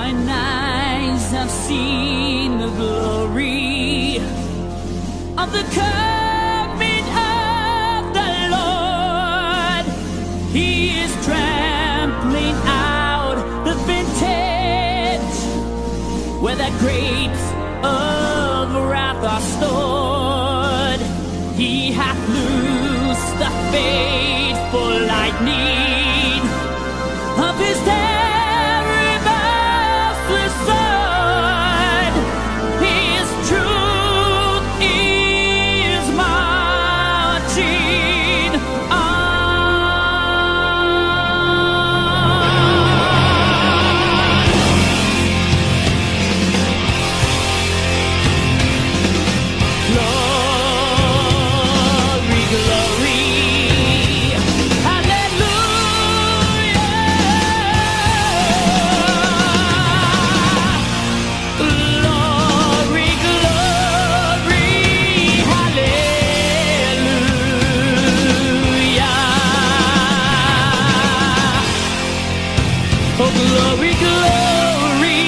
Mine eyes have seen the glory of the coming of the Lord. He is trampling out the vintage where the grapes of wrath are stored. He hath loosed the fateful lightning of his terrible sword. His truth is marching Glory, glory, oh, glory, glory,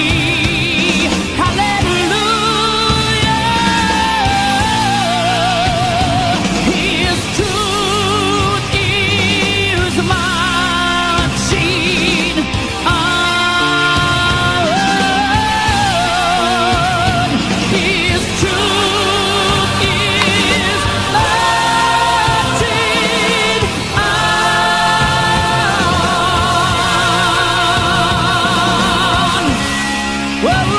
hallelujah. His truth is marching on. His truth is marching on. Whoa.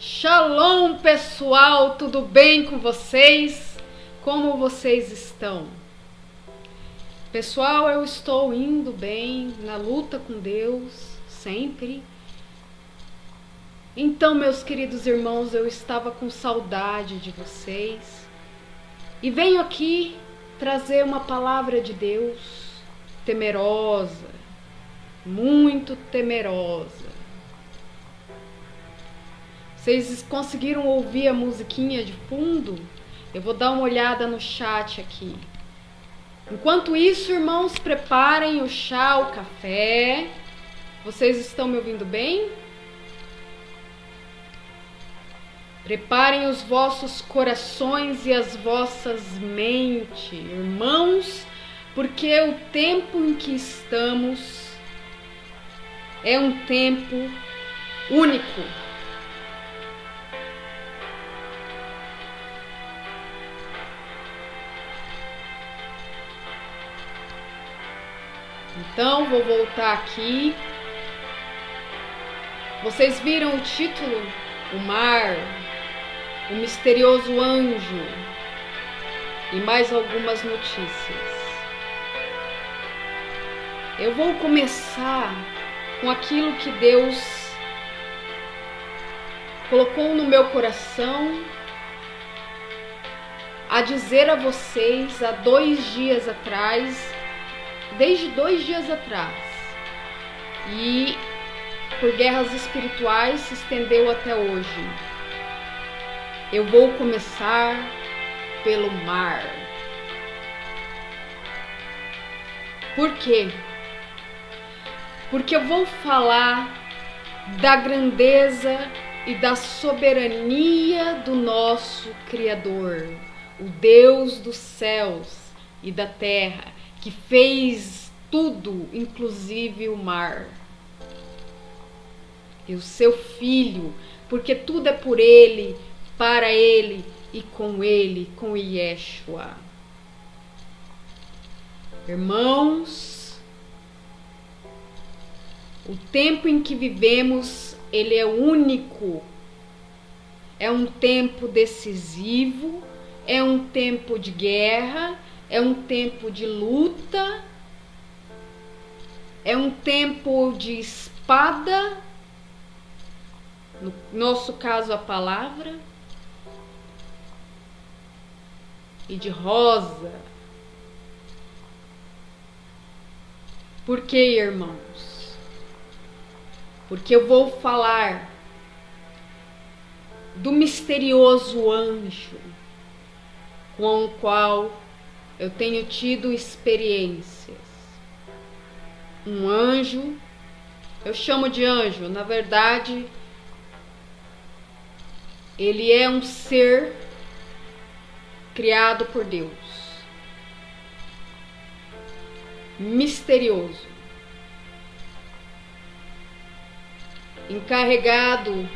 Shalom, pessoal, tudo bem com vocês? Como vocês estão? Pessoal, eu estou indo bem na luta com Deus, sempre. Então, meus queridos irmãos, eu estava com saudade de vocês e venho aqui trazer uma palavra de Deus temerosa, muito temerosa. Vocês conseguiram ouvir a musiquinha de fundo? Eu vou dar uma olhada no chat aqui. Enquanto isso, irmãos, preparem o chá, o café. Vocês estão me ouvindo bem? Preparem os vossos corações e as vossas mentes, irmãos, porque o tempo em que estamos é um tempo único. Então, vou voltar aqui. Vocês viram o título? O mar, o misterioso anjo e mais algumas notícias. Eu vou começar com aquilo que Deus colocou no meu coração a dizer a vocês há 2 dias atrás, desde 2 dias atrás, e por guerras espirituais se estendeu até hoje. Eu vou começar pelo mar. Por quê? Porque eu vou falar da grandeza e da soberania do nosso Criador, o Deus dos céus e da terra, que fez tudo, inclusive o mar. E o seu Filho, porque tudo é por Ele, para Ele e com Ele, com Yeshua. Irmãos, o tempo em que vivemos, ele é único. É um tempo decisivo, é um tempo de guerra, é um tempo de luta, é um tempo de espada, no nosso caso a palavra, e de rosa. Por quê, irmãos? Porque eu vou falar do misterioso anjo com o qual eu tenho tido experiências. Um anjo, eu chamo de anjo, na verdade, ele é um ser criado por Deus, misterioso, encarregado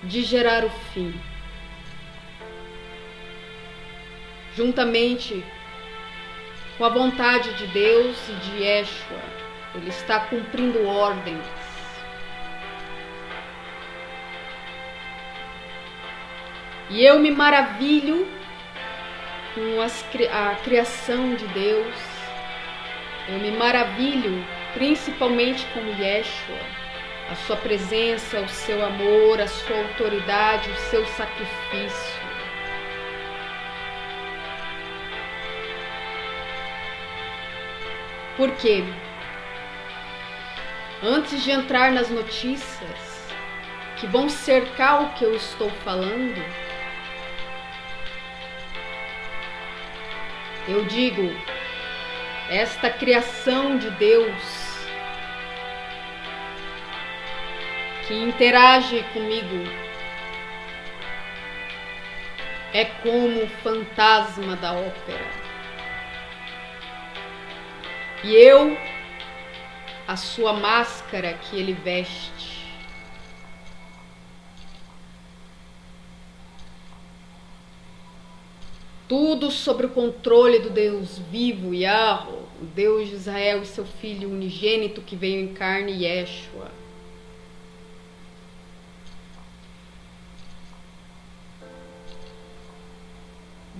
de gerar o fim, juntamente com a vontade de Deus e de Yeshua. Ele está cumprindo ordens. E eu me maravilho com a criação de Deus. Eu me maravilho principalmente com Yeshua, a sua presença, o seu amor, a sua autoridade, o seu sacrifício. Por quê? Antes de entrar nas notícias que vão cercar o que eu estou falando, eu digo, esta criação de Deus que interage comigo é como o fantasma da ópera. E eu, a sua máscara que ele veste. Tudo sobre o controle do Deus vivo, Yahweh, o Deus de Israel e seu Filho unigênito que veio em carne, Yeshua.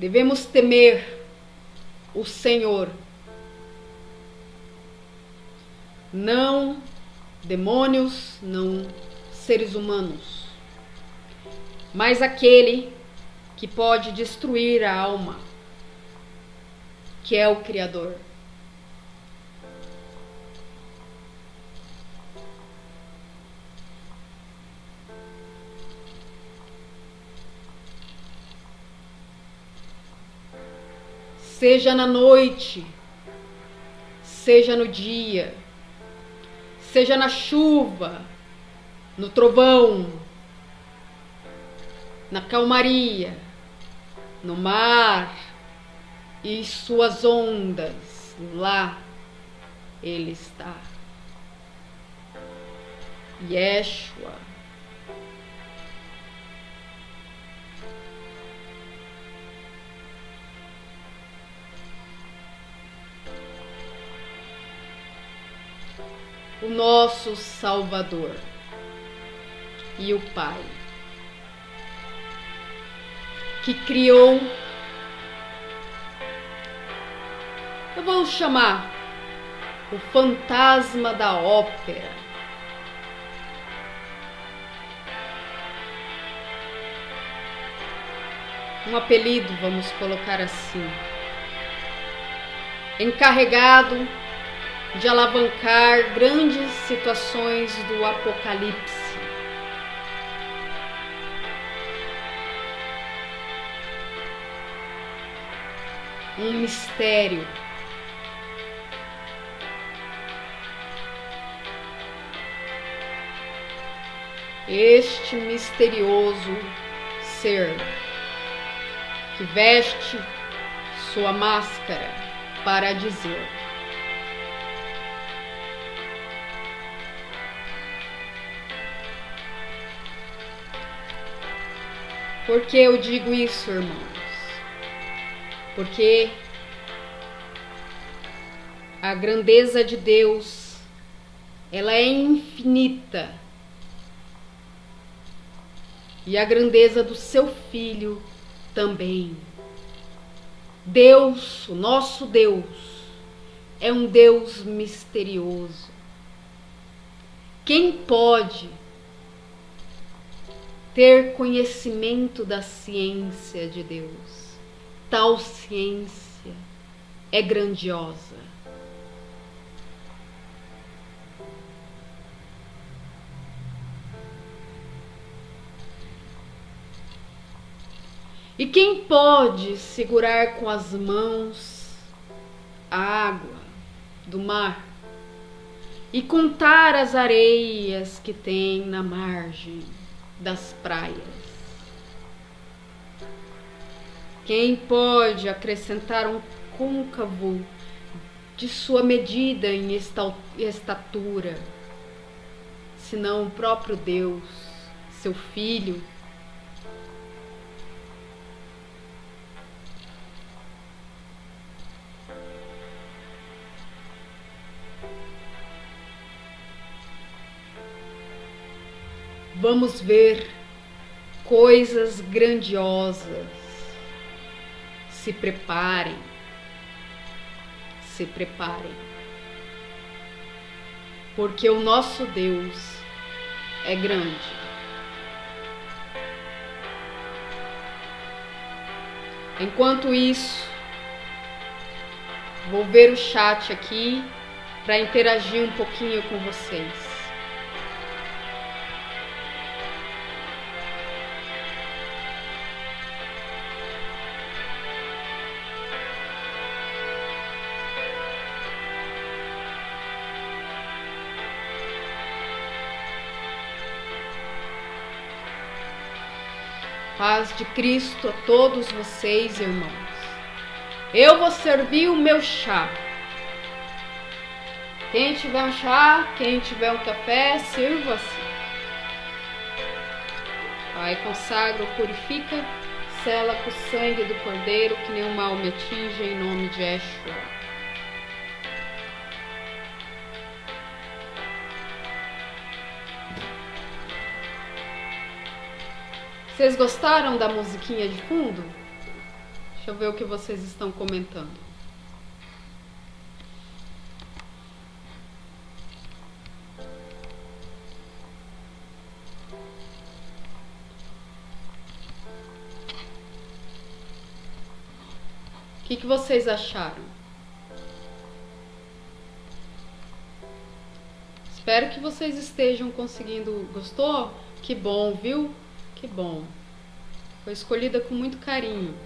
Devemos temer o Senhor, não demônios, não seres humanos, mas aquele que pode destruir a alma, que é o Criador. Seja na noite, seja no dia, seja na chuva, no trovão, na calmaria, no mar e suas ondas, lá Ele está. Yeshua. O nosso Salvador e o Pai, que criou, eu vou chamar, o fantasma da ópera. Um apelido, vamos colocar assim, encarregado de alavancar grandes situações do Apocalipse. Um mistério. Este misterioso ser que veste sua máscara para dizer: por que eu digo isso, irmãos? Porque a grandeza de Deus, ela é infinita. E a grandeza do seu Filho também. Deus, o nosso Deus, é um Deus misterioso. Quem pode ter conhecimento da ciência de Deus? Tal ciência é grandiosa. E quem pode segurar com as mãos a água do mar e contar as areias que tem na margem das praias? Quem pode acrescentar um côncavo de sua medida em estatura, senão o próprio Deus, seu Filho? Vamos ver coisas grandiosas. Se preparem. Se preparem. Porque o nosso Deus é grande. Enquanto isso, vou ver o chat aqui para interagir um pouquinho com vocês. Paz de Cristo a todos vocês, irmãos. Eu vou servir o meu chá. Quem tiver um chá, quem tiver um café, sirva-se. Pai, consagra, purifica, sela com o sangue do Cordeiro, que nenhum mal me atinja, em nome de Yeshua. Vocês gostaram da musiquinha de fundo? Deixa Deixa eu ver o que vocês estão comentando. O que vocês acharam? Espero que vocês estejam conseguindo. Gostou? Que bom, viu? Que bom. Foi escolhida com muito carinho.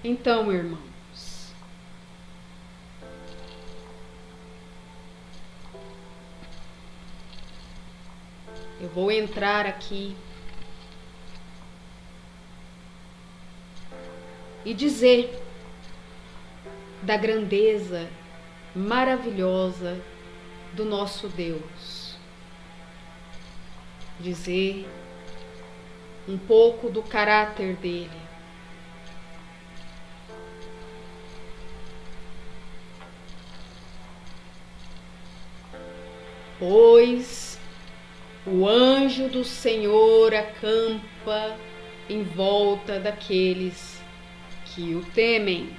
Então, irmãos, eu vou entrar aqui e dizer da grandeza maravilhosa do nosso Deus. Dizer um pouco do caráter dele. Pois o anjo do Senhor acampa em volta daqueles que o temem.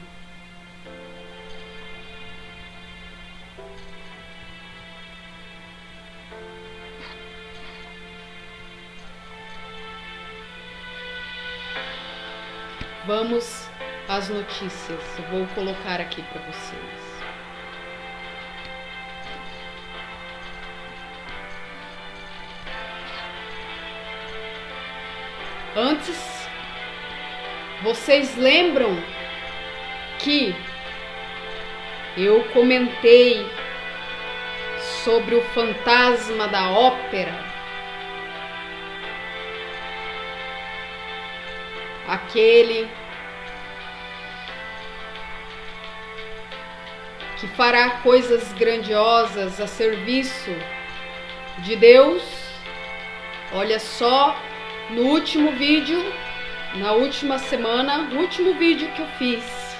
Vamos às notícias. Eu vou colocar aqui para vocês. Antes, vocês lembram que eu comentei sobre o fantasma da ópera? Aquele que fará coisas grandiosas a serviço de Deus. Olha só, no último vídeo, na última semana, no último vídeo que eu fiz,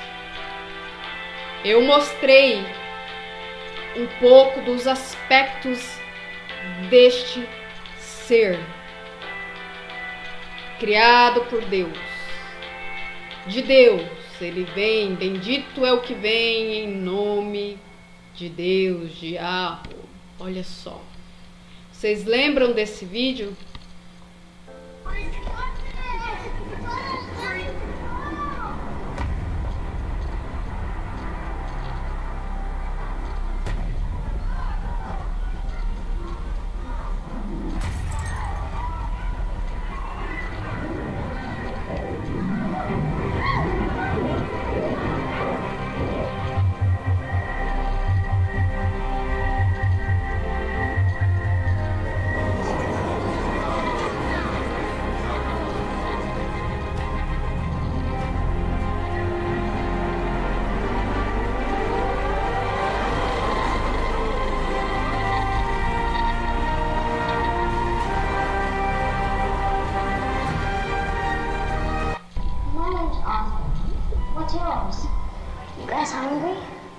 eu mostrei um pouco dos aspectos deste ser criado por Deus. De Deus, ele vem, bendito é o que vem em nome de Deus, de Yahweh. Olha só. Vocês lembram desse vídeo?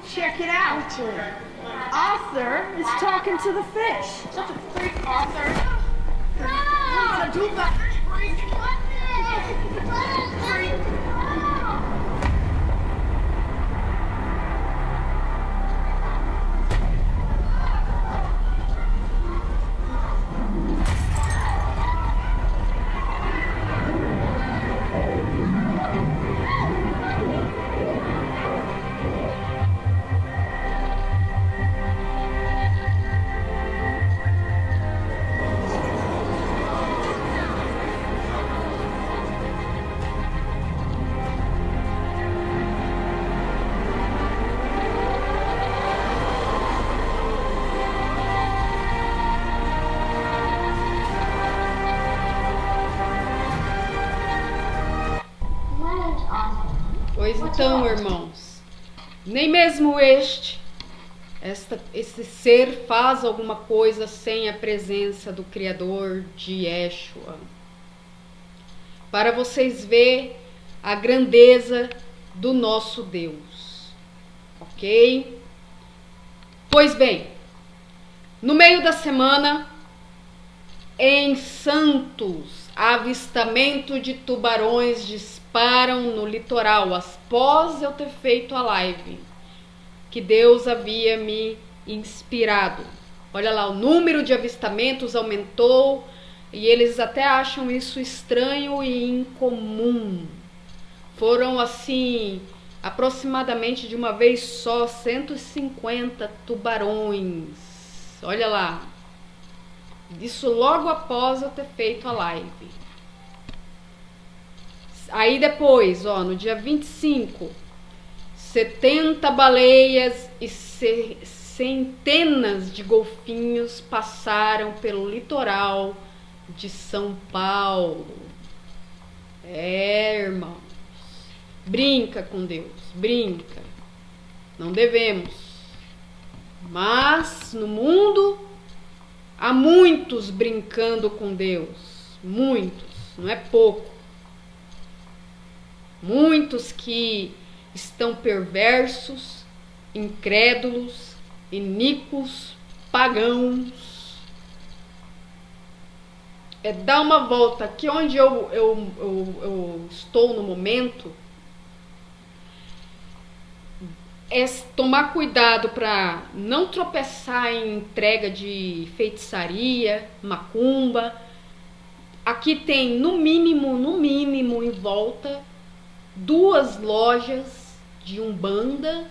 Check it out. Arthur is talking to the fish. Such a freak, Arthur. Pois então, irmãos, nem mesmo esse ser faz alguma coisa sem a presença do Criador de Yeshua. Para vocês verem a grandeza do nosso Deus, ok? Pois bem, no meio da semana Em Santos, avistamento de tubarões disparam no litoral após eu ter feito a live que Deus havia me inspirado. Olha lá, o número de avistamentos aumentou e eles até acham isso estranho e incomum. Foram assim, aproximadamente de uma vez só, 150 tubarões. Olha lá. Isso logo após eu ter feito a live. Aí depois, ó, no dia 25, 70 baleias e centenas de golfinhos passaram pelo litoral de São Paulo. Irmãos, brinca com Deus, brinca. Não devemos. Mas no mundo há muitos brincando com Deus. Muitos, não é pouco. Muitos que estão perversos, incrédulos, iníquos, pagãos. Dá uma volta aqui onde eu estou no momento. É tomar cuidado para não tropeçar em entrega de feitiçaria, macumba. Aqui tem no mínimo em volta 2 lojas de Umbanda,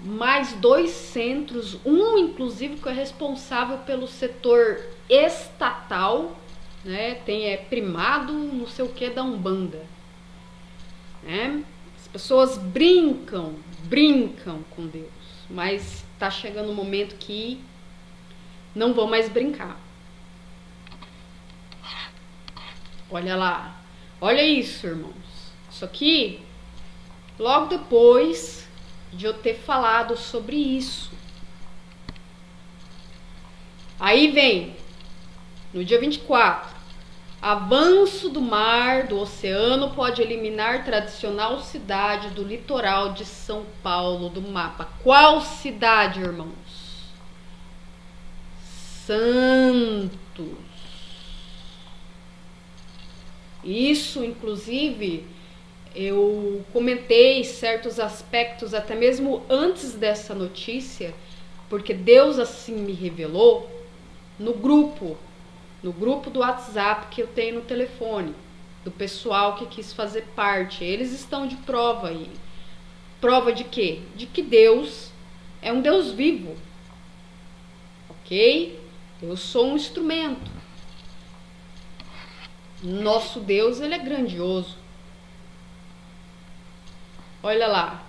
mais 2 centros, um inclusive que é responsável pelo setor estatal, né? Tem primado, não sei o que, da Umbanda, né? As pessoas brincam com Deus, mas tá chegando um momento que não vão mais brincar. Olha lá, olha isso, irmãos. Isso aqui, logo depois de eu ter falado sobre isso. Aí vem, no dia 24, avanço do mar, do oceano pode eliminar tradicional cidade do litoral de São Paulo do mapa. Qual cidade, irmãos? Santos. Isso, inclusive, eu comentei certos aspectos até mesmo antes dessa notícia, porque Deus assim me revelou no grupo do WhatsApp que eu tenho no telefone, do pessoal que quis fazer parte. Eles estão de prova aí. Prova de quê? De que Deus é um Deus vivo. Ok? Eu sou um instrumento. Nosso Deus, ele é grandioso. Olha lá.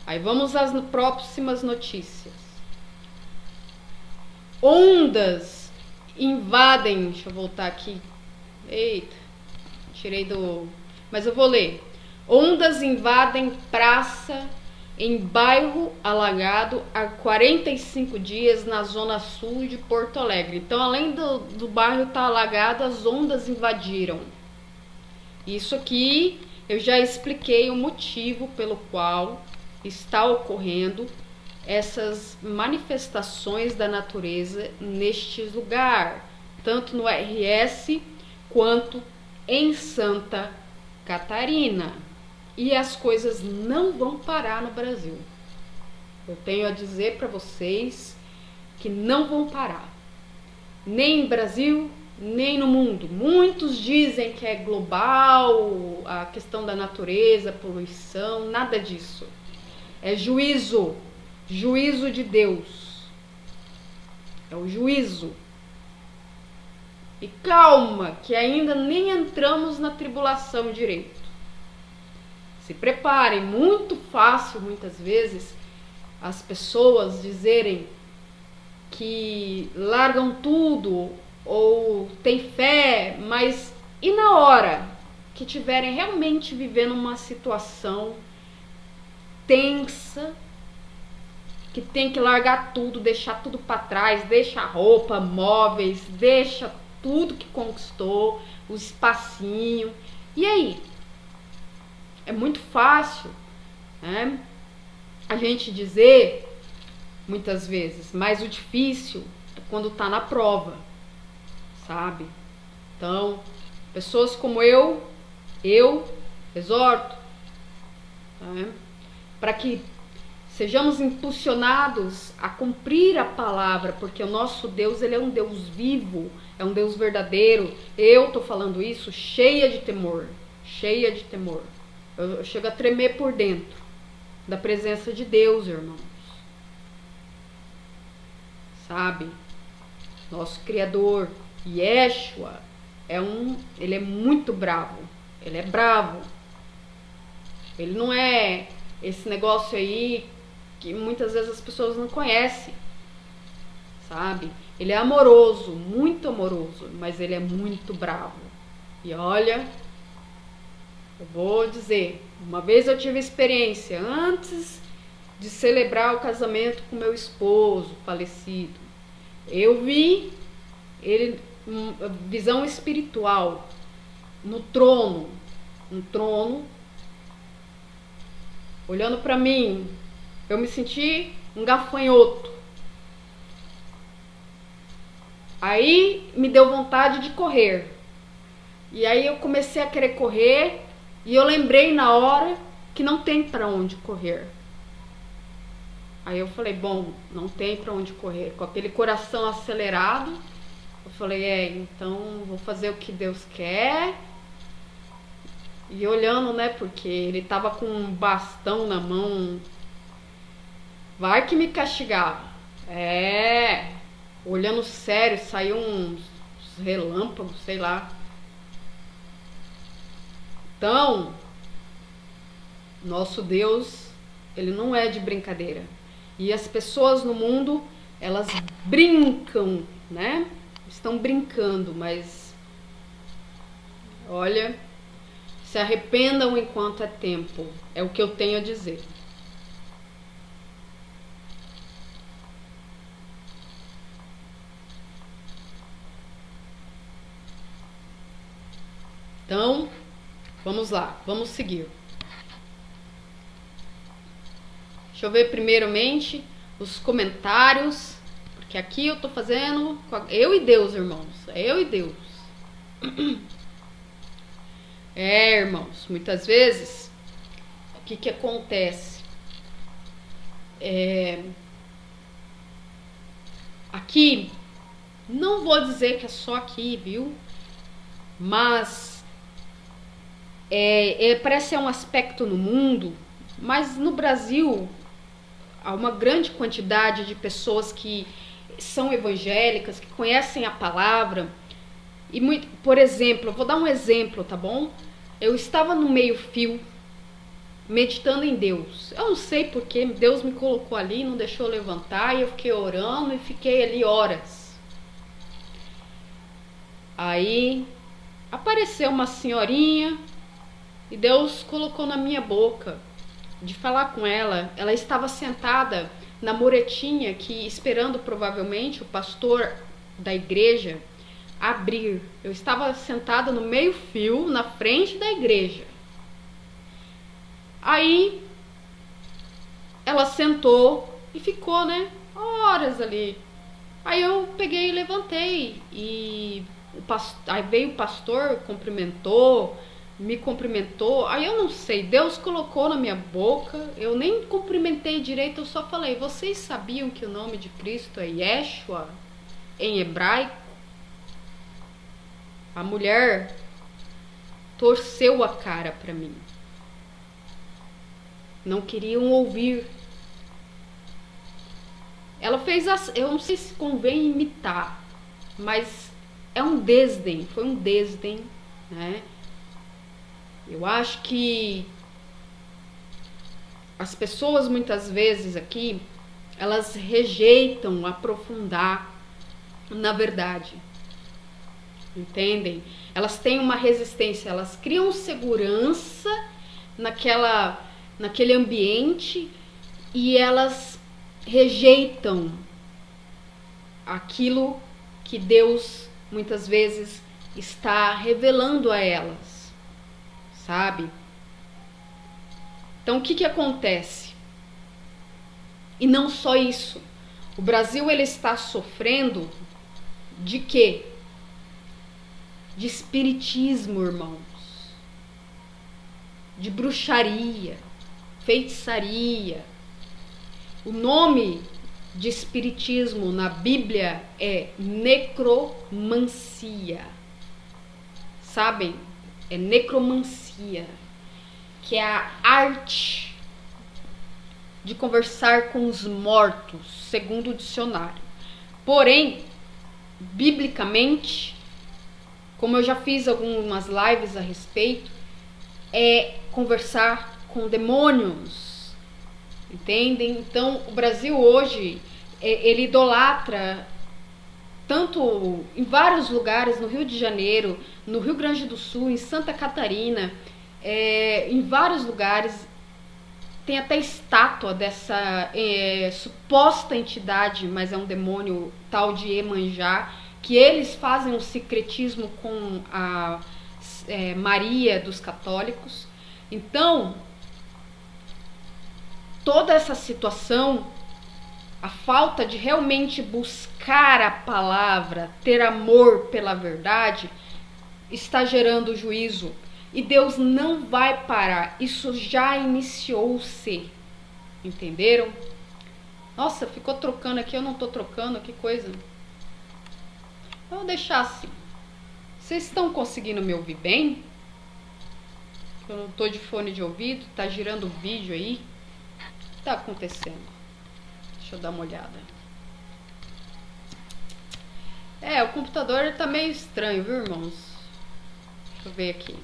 Aí vamos às próximas notícias. Ondas invadem, deixa eu voltar aqui. Eita, tirei do... Mas eu vou ler. Ondas invadem praça em bairro alagado há 45 dias na zona sul de Porto Alegre. Então, além do bairro estar alagado, as ondas invadiram. Isso aqui eu já expliquei o motivo pelo qual está ocorrendo essas manifestações da natureza neste lugar, tanto no RS quanto em Santa Catarina. E as coisas não vão parar no Brasil. Eu tenho a dizer para vocês que não vão parar. Nem no Brasil, nem no mundo. Muitos dizem que é global, a questão da natureza, poluição, nada disso. É juízo. Juízo de Deus. É o juízo. E calma, que ainda nem entramos na tribulação direito. Se preparem, muito fácil muitas vezes as pessoas dizerem que largam tudo ou têm fé, mas e na hora que tiverem realmente vivendo uma situação tensa, que tem que largar tudo, deixar tudo para trás, deixa roupa, móveis, deixa tudo que conquistou, o espacinho, e aí? É muito fácil, né, a gente dizer muitas vezes, mas o difícil é quando tá na prova. sabe? Então, pessoas como eu exorto, né, para que sejamos impulsionados a cumprir a palavra, porque o nosso Deus, ele é um Deus vivo, é um Deus verdadeiro. Eu tô falando isso cheia de temor. Eu chego a tremer por dentro da presença de Deus, irmãos. Sabe? Nosso Criador, Yeshua, ele é muito bravo. Ele é bravo. Ele não é esse negócio aí que muitas vezes as pessoas não conhecem, sabe? Ele é amoroso, muito amoroso, mas ele é muito bravo. E olha, eu vou dizer, uma vez eu tive experiência antes de celebrar o casamento com meu esposo falecido. Eu vi ele, visão espiritual, no trono, olhando para mim. Eu me senti um gafanhoto. Aí me deu vontade de correr. E aí eu comecei a querer correr e eu lembrei na hora que não tem para onde correr. Aí eu falei, bom, não tem para onde correr. Com aquele coração acelerado, eu falei, então vou fazer o que Deus quer. E olhando, né, porque ele tava com um bastão na mão. Vai que me castigava. Olhando sério, saiu uns relâmpagos, sei lá. Então, nosso Deus, ele não é de brincadeira. E as pessoas no mundo, elas brincam, né? Estão brincando, mas olha, se arrependam enquanto é tempo. É o que eu tenho a dizer. Então, vamos lá, vamos seguir. Deixa eu ver primeiramente os comentários, porque aqui eu tô fazendo eu e Deus, irmãos, eu e Deus. Irmãos, muitas vezes, o que acontece? Aqui, não vou dizer que é só aqui, viu? Mas parece ser um aspecto no mundo, mas no Brasil há uma grande quantidade de pessoas que são evangélicas, que conhecem a palavra. E por exemplo, eu vou dar um exemplo, tá bom? Eu estava no meio-fio, meditando em Deus. Eu não sei porque Deus me colocou ali, não deixou eu levantar, e eu fiquei orando e fiquei ali horas. Aí apareceu uma senhorinha e Deus colocou na minha boca de falar com ela. Ela estava sentada na muretinha, que esperando provavelmente o pastor da igreja abrir. Eu estava sentada no meio-fio, na frente da igreja. Aí ela sentou e ficou, né, horas ali. Aí eu peguei e levantei e aí veio o pastor, me cumprimentou. Aí eu não sei, Deus colocou na minha boca, eu nem cumprimentei direito, eu só falei, vocês sabiam que o nome de Cristo é Yeshua em hebraico? A mulher torceu a cara para mim. Não queriam ouvir. Ela fez eu não sei se convém imitar, mas é um desdém, foi um desdém, né? Eu acho que as pessoas muitas vezes aqui, elas rejeitam aprofundar na verdade. Entendem? Elas têm uma resistência, elas criam segurança naquele ambiente e elas rejeitam aquilo que Deus muitas vezes está revelando a elas, sabe? Então o que acontece? E não só isso, o Brasil ele está sofrendo de quê? de espiritismo, irmãos, de bruxaria, feitiçaria. O nome de espiritismo na Bíblia é necromancia. Sabem? É necromancia, que é a arte de conversar com os mortos, segundo o dicionário. Porém, biblicamente, como eu já fiz algumas lives a respeito, é conversar com demônios, entendem? Então, o Brasil hoje, ele idolatra tanto em vários lugares, no Rio de Janeiro, no Rio Grande do Sul, em Santa Catarina, em vários lugares, tem até estátua dessa suposta entidade, mas é um demônio tal de Iemanjá, que eles fazem um secretismo com a Maria dos católicos. Então, toda essa situação, a falta de realmente buscar a palavra, ter amor pela verdade, está gerando juízo. E Deus não vai parar. Isso já iniciou-se. Entenderam? Nossa, ficou trocando aqui, eu não tô trocando, que coisa. Vou deixar assim. Vocês estão conseguindo me ouvir bem? Eu não tô de fone de ouvido, tá girando o vídeo aí. O que tá acontecendo? Deixa eu dar uma olhada. O computador tá meio estranho, viu, irmãos? Deixa eu ver aqui.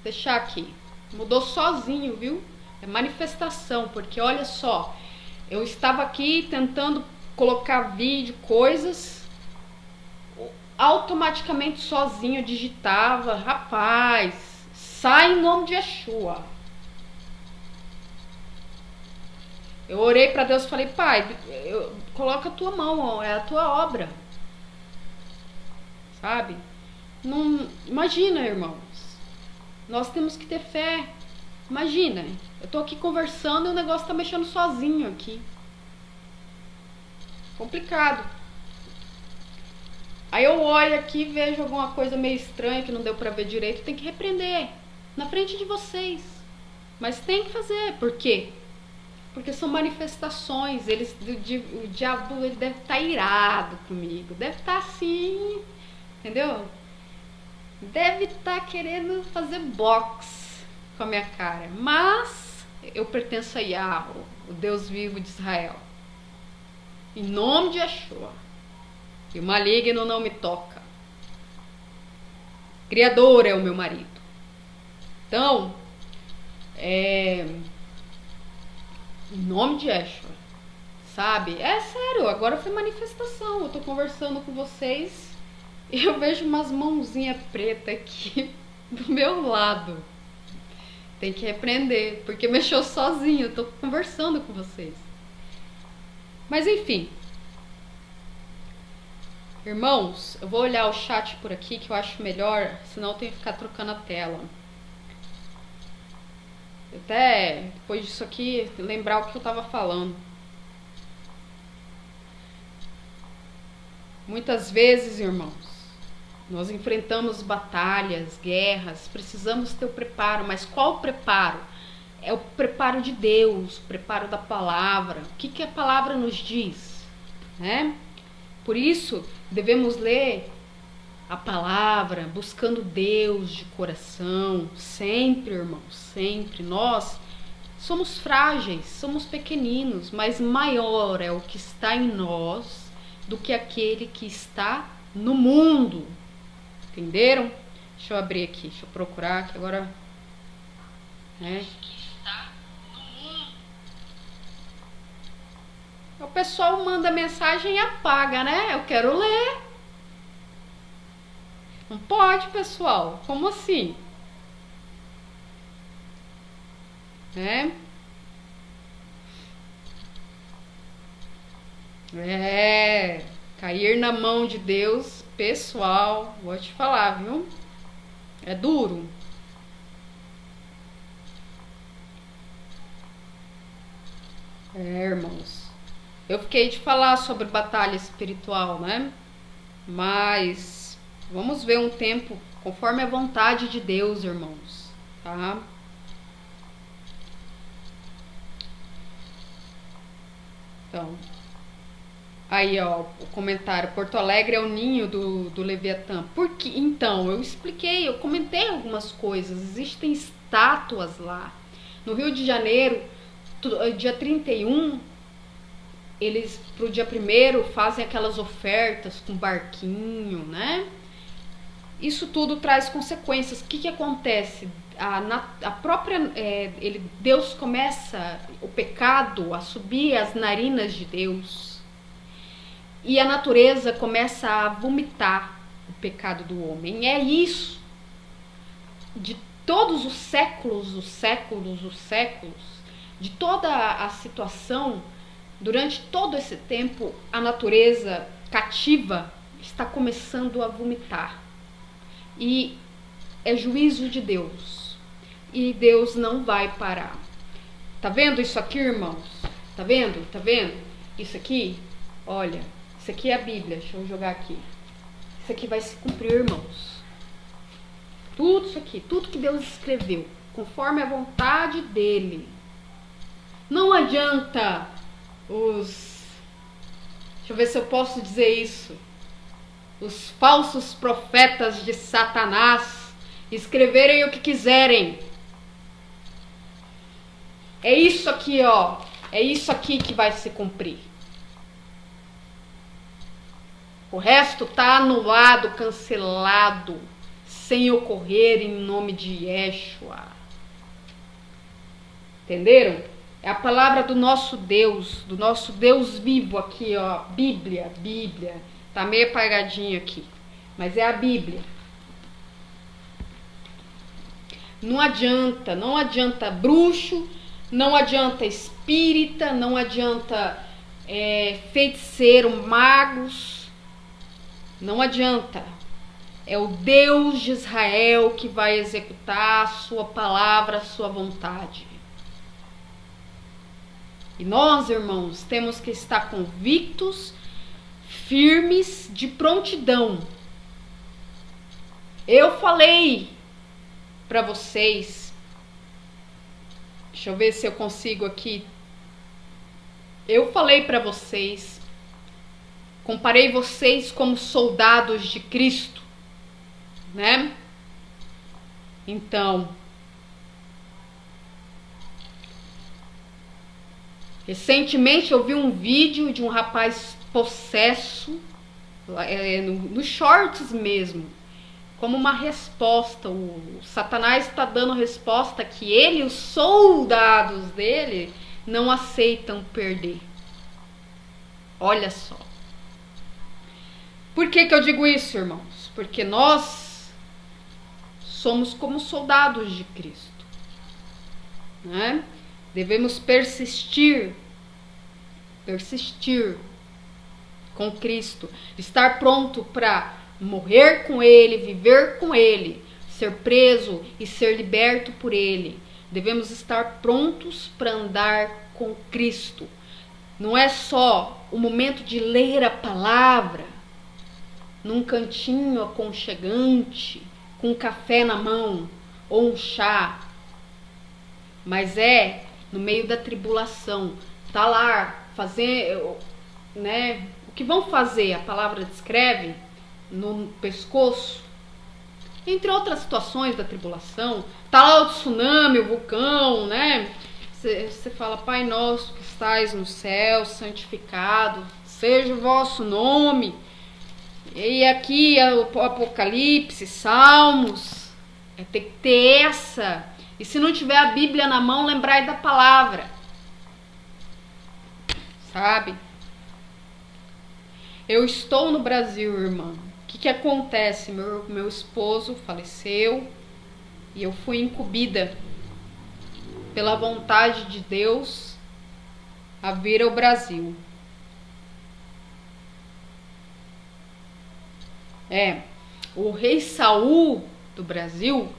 Deixar aqui. Mudou sozinho, viu? É manifestação, porque olha só. Eu estava aqui tentando colocar vídeo, coisas. Automaticamente sozinho digitava. Rapaz, sai em nome de Yeshua. Eu orei para Deus e falei, pai, coloca a tua mão, ó, é a tua obra. Sabe? Não, imagina, irmãos. Nós temos que ter fé. Imagina, eu tô aqui conversando e o negócio tá mexendo sozinho aqui. Complicado. Aí eu olho aqui, vejo alguma coisa meio estranha que não deu pra ver direito, tem que repreender na frente de vocês. Mas tem que fazer, por quê? Porque são manifestações, o diabo ele deve estar irado comigo, deve estar assim, entendeu? Deve estar querendo fazer boxe com a minha cara, mas eu pertenço a Yahweh, o Deus vivo de Israel, em nome de Yeshua, e o maligno não me toca. Criador é o meu marido. Então, em nome de Yeshua, sabe? É sério, agora foi manifestação. Eu tô conversando com vocês e eu vejo umas mãozinhas pretas aqui do meu lado. Tem que repreender, porque mexeu sozinho. Eu tô conversando com vocês. Mas enfim, irmãos, eu vou olhar o chat por aqui que eu acho melhor, senão eu tenho que ficar trocando a tela. Até depois disso aqui, lembrar o que eu estava falando. Muitas vezes, irmãos, nós enfrentamos batalhas, guerras, precisamos ter o preparo, mas qual o preparo? É o preparo de Deus, o preparo da palavra. O que a palavra nos diz, né? Por isso, devemos ler a palavra, buscando Deus de coração, sempre, irmãos, sempre. Nós somos frágeis, somos pequeninos, mas maior é o que está em nós do que aquele que está no mundo. Entenderam? Deixa eu abrir aqui, deixa eu procurar que agora, né? O pessoal manda mensagem e apaga, né? Eu quero ler. Não pode, pessoal. Como assim? Cair na mão de Deus, pessoal, vou te falar, viu? É duro. Irmãos. Eu fiquei de falar sobre batalha espiritual, né? Mas vamos ver um tempo conforme a vontade de Deus, irmãos, tá? Então, aí ó, o comentário: Porto Alegre é o ninho do Leviatã. Por que? Então, eu expliquei, eu comentei algumas coisas. Existem estátuas lá. No Rio de Janeiro, dia 31, eles pro dia 1º fazem aquelas ofertas com barquinho, né? Isso tudo traz consequências. O que acontece? A própria Deus começa, o pecado, a subir as narinas de Deus, e a natureza começa a vomitar o pecado do homem. É isso. De todos os séculos, de toda a situação, durante todo esse tempo, a natureza cativa está começando a vomitar. E é juízo de Deus. E Deus não vai parar. Tá vendo isso aqui, irmãos? Tá vendo? Tá vendo? Isso aqui, olha, isso aqui é a Bíblia. Deixa eu jogar aqui. Isso aqui vai se cumprir, irmãos. Tudo isso aqui, tudo que Deus escreveu, conforme a vontade dele. Não adianta deixa eu ver se eu posso dizer isso, os falsos profetas de Satanás escreverem o que quiserem. É isso aqui, ó. É isso aqui que vai se cumprir. O resto tá anulado, cancelado, sem ocorrer em nome de Yeshua. Entenderam? É a palavra do nosso Deus vivo aqui, ó. Bíblia. Tá meio apagadinho aqui, mas é a Bíblia. Não adianta bruxo, não adianta espírita, não adianta feiticeiro, magos, não adianta. É o Deus de Israel que vai executar a sua palavra, a sua vontade. E nós, irmãos, temos que estar convictos, firmes, de prontidão. Eu falei para vocês, deixa eu ver se eu consigo aqui. Eu falei para vocês, comparei vocês como soldados de Cristo, né? Então, recentemente eu vi um vídeo de um rapaz possesso, nos shorts mesmo, como uma resposta. O Satanás está dando resposta que ele e os soldados dele não aceitam perder. Olha só. Por que eu digo isso, irmãos? Porque nós somos como soldados de Cristo, né? Devemos persistir com Cristo, estar pronto para morrer com Ele, viver com Ele, ser preso e ser liberto por Ele. Devemos estar prontos para andar com Cristo. Não é só o momento de ler a palavra num cantinho aconchegante, com um café na mão ou um chá, mas é no meio da tribulação. Tá lá fazer, né? O que vão fazer? A palavra descreve no pescoço, entre outras situações da tribulação. Tá lá o tsunami, o vulcão, né? Você fala: Pai nosso que estais no céu, santificado seja o vosso nome. E aqui o Apocalipse, Salmos, tem que ter essa. E se não tiver a Bíblia na mão, lembrai da palavra, sabe? Eu estou no Brasil, irmã. O que acontece? Meu esposo faleceu e eu fui incumbida pela vontade de Deus a vir ao Brasil. O rei Saul do Brasil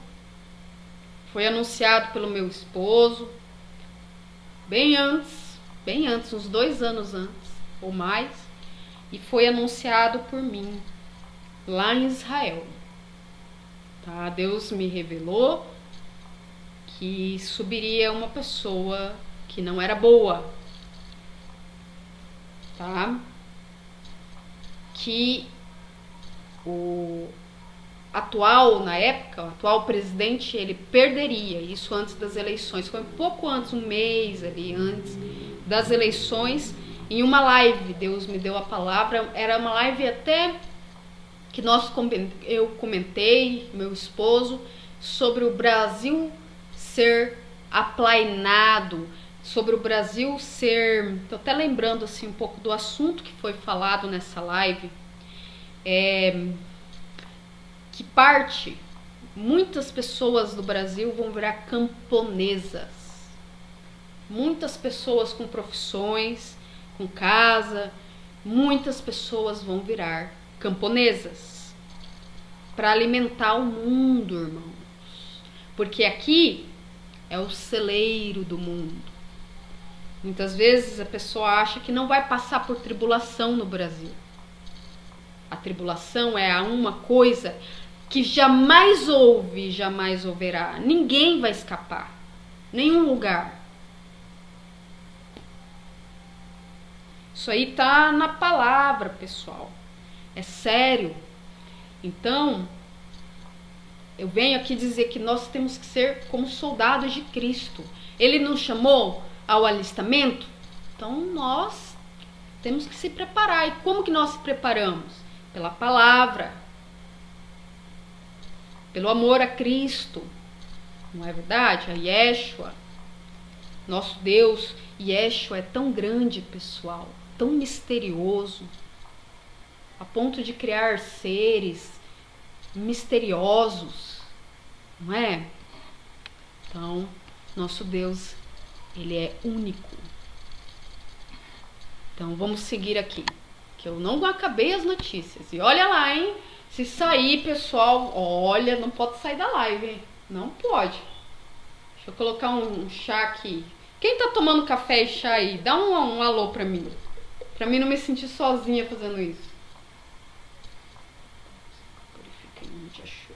foi anunciado pelo meu esposo bem antes, uns 2 anos antes ou mais, e foi anunciado por mim. lá em Israel. Tá? Deus me revelou que subiria uma pessoa que não era boa, tá? Que o atual, na época, o atual presidente, ele perderia, isso antes das eleições, foi um pouco antes, um mês ali antes das eleições, em uma live, Deus me deu a palavra, era uma live até que eu comentei, meu esposo, sobre o Brasil ser aplainado, sobre o Brasil ser, tô até lembrando assim um pouco do assunto que foi falado nessa live, que muitas pessoas do Brasil vão virar camponesas, muitas pessoas com profissões, com casa, muitas pessoas vão virar camponesas para alimentar o mundo, irmãos, porque aqui é o celeiro do mundo. Muitas vezes a pessoa acha que não vai passar por tribulação no Brasil. A tribulação é uma coisa que jamais houve, jamais houverá. Ninguém vai escapar. Nenhum lugar. Isso aí tá na palavra, pessoal. É sério. Então, eu venho aqui dizer que nós temos que ser como soldados de Cristo. Ele nos chamou ao alistamento? Então, nós temos que se preparar. E como que nós se preparamos? Pela palavra. Pelo amor a Cristo. Não é verdade? A Yeshua. Nosso Deus, Yeshua, é tão grande, pessoal. Tão misterioso. A ponto de criar seres misteriosos. Não é? Então, nosso Deus, ele é único. Então, vamos seguir aqui. Que eu não acabei as notícias. E olha lá, hein? Se sair, pessoal, olha, não pode sair da live, hein? Não pode. Deixa eu colocar um chá aqui. Quem tá tomando café e chá aí? Dá um alô pra mim. Pra mim não me sentir sozinha fazendo isso. Purifica em nome de Yeshua.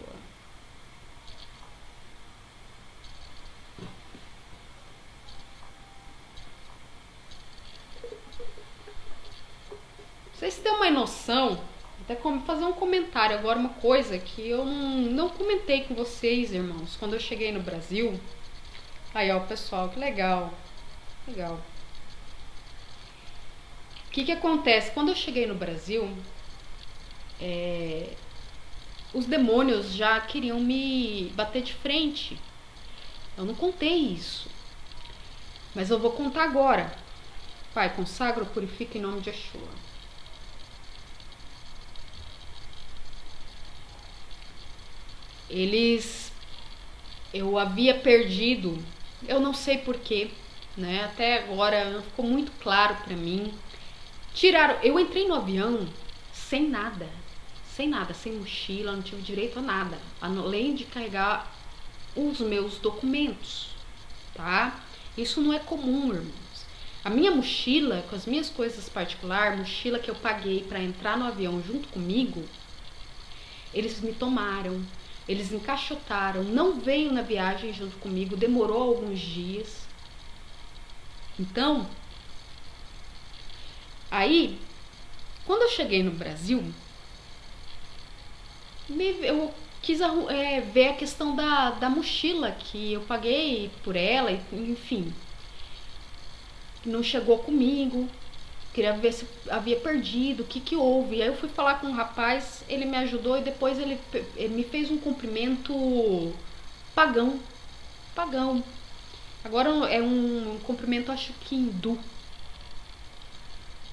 Vocês têm uma noção, até como fazer um comentário agora, uma coisa que eu não comentei com vocês, irmãos, quando eu cheguei no Brasil. Aí, ó, pessoal, que legal. Legal. O que acontece? Quando eu cheguei no Brasil, os demônios já queriam me bater de frente. Eu não contei isso. Mas eu vou contar agora. Pai, consagra, purifica em nome de Yeshua. Eu havia perdido, eu não sei porquê, né? Até agora não ficou muito claro pra mim. Eu entrei no avião sem nada, sem mochila, não tive direito a nada, além de carregar os meus documentos, tá? Isso não é comum, irmãos. A minha mochila, com as minhas coisas particulares, mochila que eu paguei pra entrar no avião junto comigo, eles me tomaram. Eles encaixotaram, não veio na viagem junto comigo, demorou alguns dias. Então, aí, quando eu cheguei no Brasil, eu quis ver a questão da mochila, que eu paguei por ela, enfim. Não chegou comigo. Queria ver se havia perdido, o que houve. E aí eu fui falar com um rapaz, ele me ajudou e depois ele me fez um cumprimento pagão. Agora é um cumprimento, acho que hindu.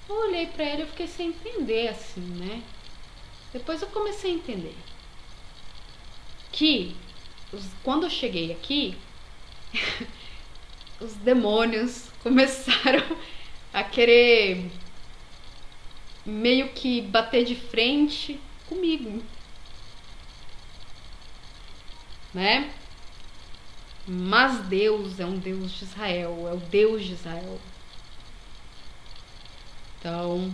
Eu olhei pra ele e fiquei sem entender, assim, né? Depois eu comecei a entender. Que, quando eu cheguei aqui, os demônios começaram a querer meio que bater de frente comigo, né? Mas Deus é um Deus de Israel, é o Deus de Israel. Então,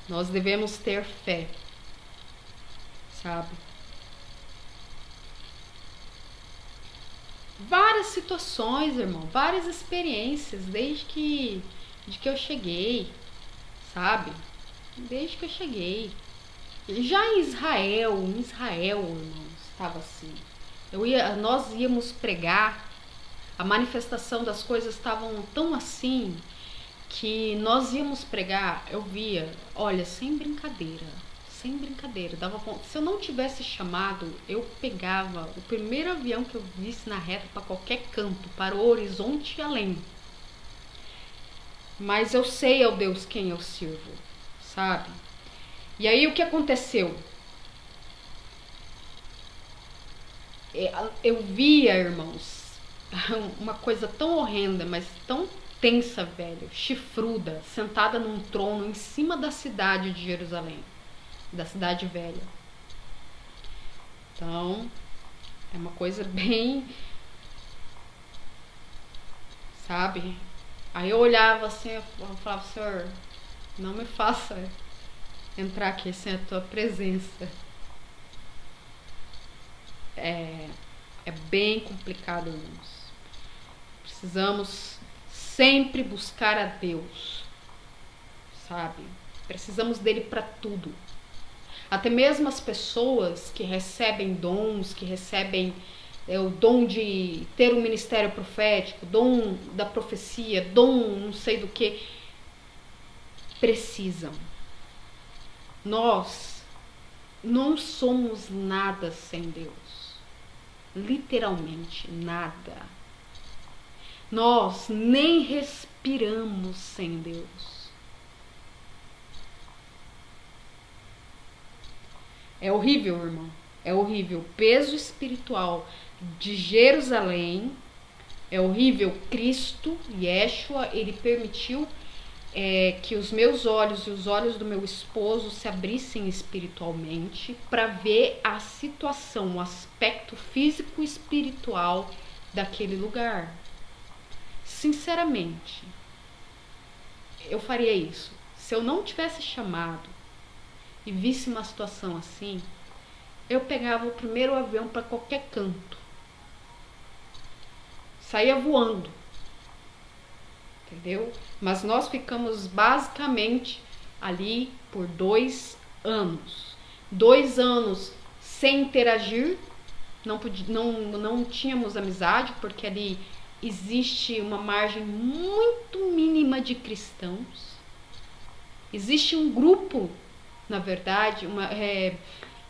nós devemos ter fé. sabe? Várias situações, irmão, várias experiências desde que eu cheguei, sabe? Desde que eu cheguei. Já em Israel, irmãos, estava assim. Nós íamos pregar, a manifestação das coisas estavam tão assim que nós íamos pregar, eu via, olha, sem brincadeira, se eu não tivesse chamado, eu pegava o primeiro avião que eu visse na reta para qualquer canto, para o horizonte e além. Mas eu sei ao Deus quem eu sirvo, sabe? E aí o que aconteceu? Eu via, irmãos, uma coisa tão horrenda, mas tão tensa, velho, chifruda, sentada num trono em cima da cidade de Jerusalém, da cidade velha. Então, é uma coisa bem, sabe? Aí eu olhava assim, eu falava, Senhor, não me faça entrar aqui sem a tua presença. É bem complicado, irmãos. Precisamos sempre buscar a Deus, sabe? Precisamos dele para tudo. Até mesmo as pessoas que recebem dons, que recebem o dom de ter um ministério profético, dom da profecia, dom não sei do que, precisam. Nós não somos nada sem Deus. Literalmente nada. Nós nem respiramos sem Deus. É horrível, irmão. É horrível. O peso espiritual de Jerusalém é horrível. Cristo, Yeshua, ele permitiu que os meus olhos e os olhos do meu esposo se abrissem espiritualmente para ver a situação, o aspecto físico e espiritual daquele lugar. Sinceramente, eu faria isso. Se eu não tivesse chamado e visse uma situação assim, eu pegava o primeiro avião para qualquer canto. Saía voando. Entendeu? Mas nós ficamos basicamente ali por 2 anos. 2 anos sem interagir, não tínhamos amizade, porque ali existe uma margem muito mínima de cristãos. Existe um grupo, na verdade,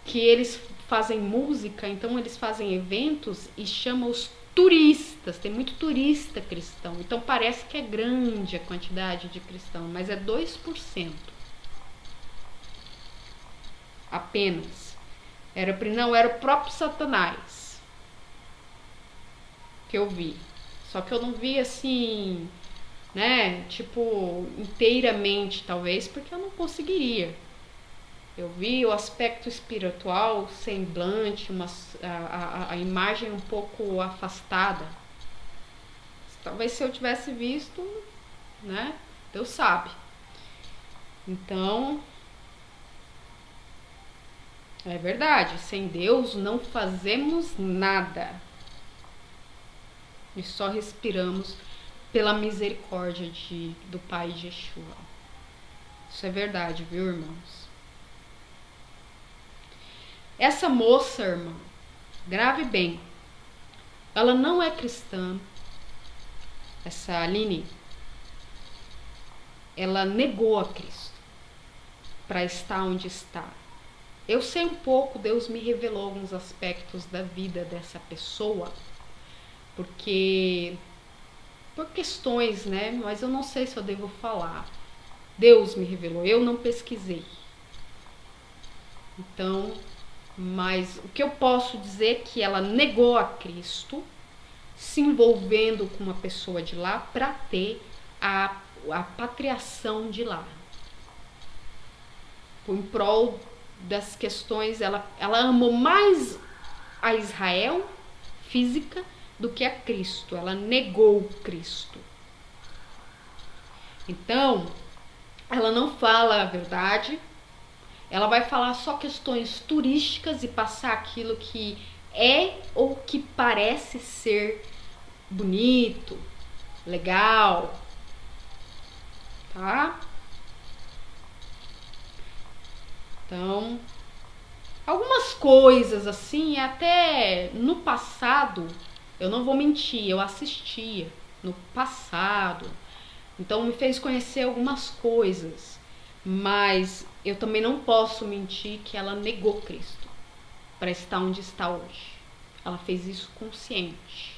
que eles fazem música, então eles fazem eventos e chamam os turistas, tem muito turista cristão, então parece que é grande a quantidade de cristão, mas é 2%. Apenas. Era o próprio Satanás que eu vi. Só que eu não vi assim, né, tipo, inteiramente, talvez, porque eu não conseguiria. Eu vi o aspecto espiritual, o semblante, a imagem um pouco afastada. Talvez se eu tivesse visto, né? Deus sabe. Então, é verdade. Sem Deus não fazemos nada. E só respiramos pela misericórdia do Pai de Yeshua. Isso é verdade, viu, irmãos? Essa moça, irmão, grave bem, ela não é cristã. Essa Aline, ela negou a Cristo para estar onde está. Eu sei um pouco, Deus me revelou alguns aspectos da vida dessa pessoa, por questões, né? Mas eu não sei se eu devo falar. Deus me revelou, eu não pesquisei. Então, mas o que eu posso dizer é que ela negou a Cristo, se envolvendo com uma pessoa de lá para ter a patriação de lá. Em prol das questões, ela amou mais a Israel física do que a Cristo. Ela negou Cristo. Então, ela não fala a verdade. ela vai falar só questões turísticas e passar aquilo que é ou que parece ser bonito, legal, tá? Então, algumas coisas assim, até no passado, eu não vou mentir, eu assistia no passado, então me fez conhecer algumas coisas, mas eu também não posso mentir que ela negou Cristo para estar onde está hoje. Ela fez isso consciente.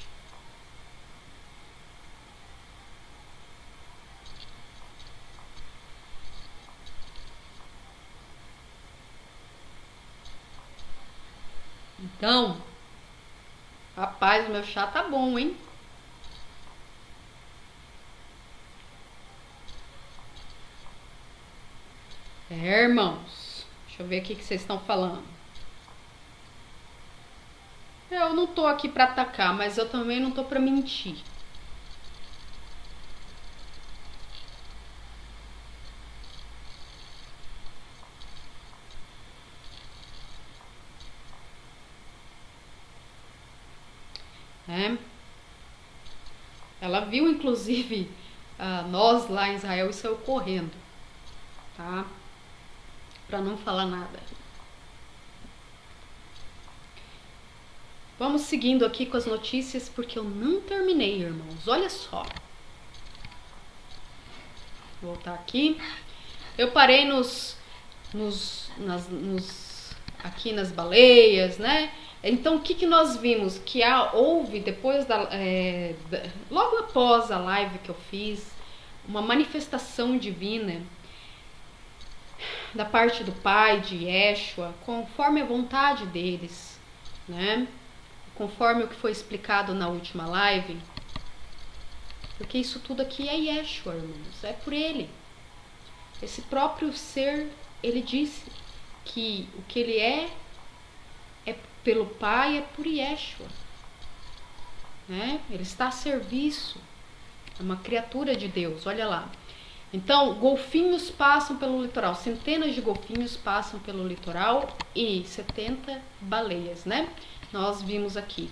Então, rapaz, o meu chá tá bom, hein? Irmãos, deixa eu ver aqui o que vocês estão falando. Eu não tô aqui pra atacar, mas eu também não tô pra mentir. Ela viu, inclusive, nós lá em Israel e saiu correndo, tá? Pra não falar nada. Vamos seguindo aqui com as notícias, porque eu não terminei, irmãos. Olha só. Vou voltar aqui. Eu parei aqui nas baleias, né? Então, o que nós vimos? Que houve, depois logo após a live que eu fiz, uma manifestação divina da parte do Pai, de Yeshua, conforme a vontade deles, né? Conforme o que foi explicado na última live, porque isso tudo aqui é Yeshua, irmãos, é por ele. Esse próprio ser, ele disse que o que ele é pelo Pai, é por Yeshua, né? Ele está a serviço, é uma criatura de Deus, olha lá. Então, golfinhos passam pelo litoral, centenas de golfinhos passam pelo litoral e 70 baleias, né? Nós vimos aqui.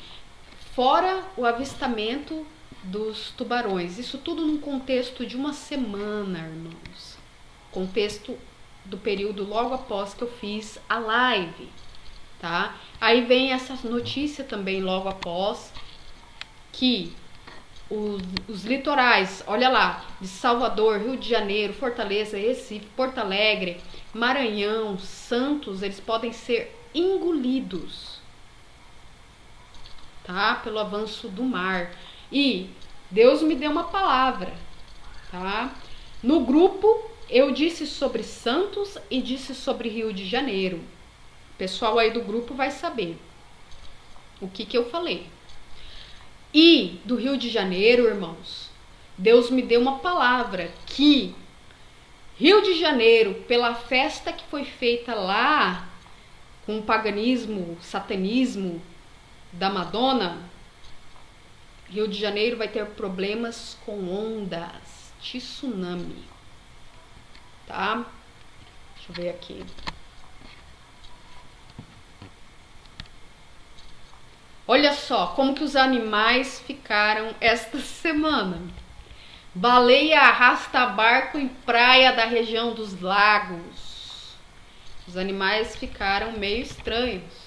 Fora o avistamento dos tubarões, isso tudo num contexto de uma semana, irmãos. Contexto do período logo após que eu fiz a live, tá? Aí vem essa notícia também logo após que os litorais, olha lá, de Salvador, Rio de Janeiro, Fortaleza, Recife, Porto Alegre, Maranhão, Santos, eles podem ser engolidos, tá? Pelo avanço do mar. E Deus me deu uma palavra, tá? No grupo eu disse sobre Santos e disse sobre Rio de Janeiro. O pessoal aí do grupo vai saber o que eu falei. E do Rio de Janeiro, irmãos, Deus me deu uma palavra que Rio de Janeiro, pela festa que foi feita lá com o paganismo, satanismo da Madonna, Rio de Janeiro vai ter problemas com ondas, tsunami, tá? Deixa eu ver aqui. Olha só como que os animais ficaram esta semana. Baleia arrasta barco em praia da região dos lagos. Os animais ficaram meio estranhos.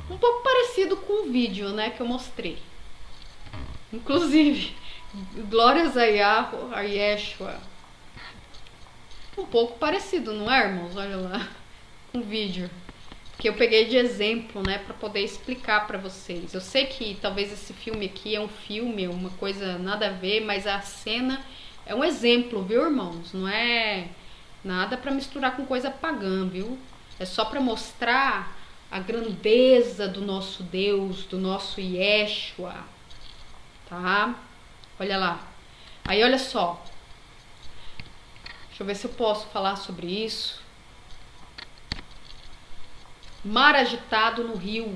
Um pouco parecido com o vídeo, né, que eu mostrei. Inclusive, glórias a Yahweh, a Yeshua. Um pouco parecido, não é, irmãos? Olha lá, com o vídeo que eu peguei de exemplo, né, para poder explicar para vocês. Eu sei que talvez esse filme aqui é um filme, uma coisa nada a ver, mas a cena é um exemplo, viu, irmãos? Não é nada para misturar com coisa pagã, viu? É só para mostrar a grandeza do nosso Deus, do nosso Yeshua, tá? Olha lá. Aí, olha só. Deixa eu ver se eu posso falar sobre isso. Mar agitado no rio.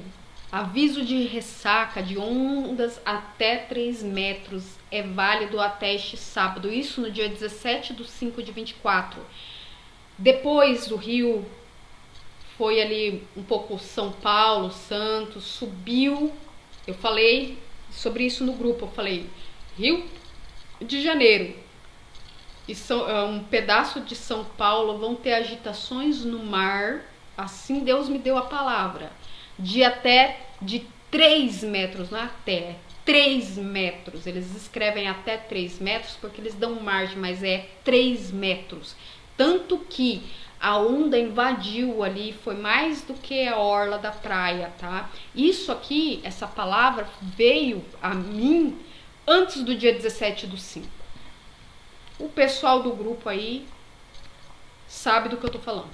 Aviso de ressaca de ondas até 3 metros. É válido até este sábado. Isso no dia 17/5/24. Depois do rio, foi ali um pouco São Paulo, Santos, subiu. Eu falei sobre isso no grupo, eu falei Rio de Janeiro e um pedaço de São Paulo vão ter agitações no mar, assim Deus me deu a palavra, de até de 3 metros, não é até, 3 metros, eles escrevem até 3 metros porque eles dão margem, mas é 3 metros, tanto que a onda invadiu ali, foi mais do que a orla da praia, tá? Isso aqui, essa palavra veio a mim antes do dia 17/5. O pessoal do grupo aí sabe do que eu tô falando.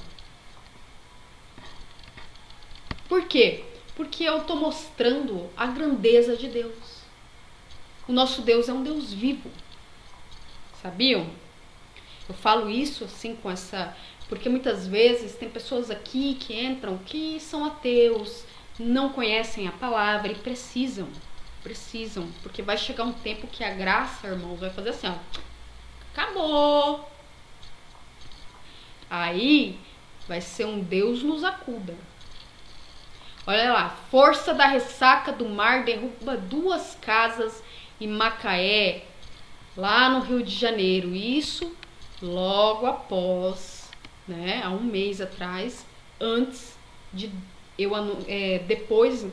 Por quê? Porque eu tô mostrando a grandeza de Deus. O nosso Deus é um Deus vivo. Sabiam? Eu falo isso assim com essa... Porque muitas vezes tem pessoas aqui que entram que são ateus, não conhecem a palavra e precisam, porque vai chegar um tempo que a graça, irmãos, vai fazer assim, ó, acabou. Aí vai ser um Deus nos acuda. Olha lá, força da ressaca do mar derruba 2 casas em Macaé, lá no Rio de Janeiro. Isso logo após, né, há um mês atrás, antes de eu depois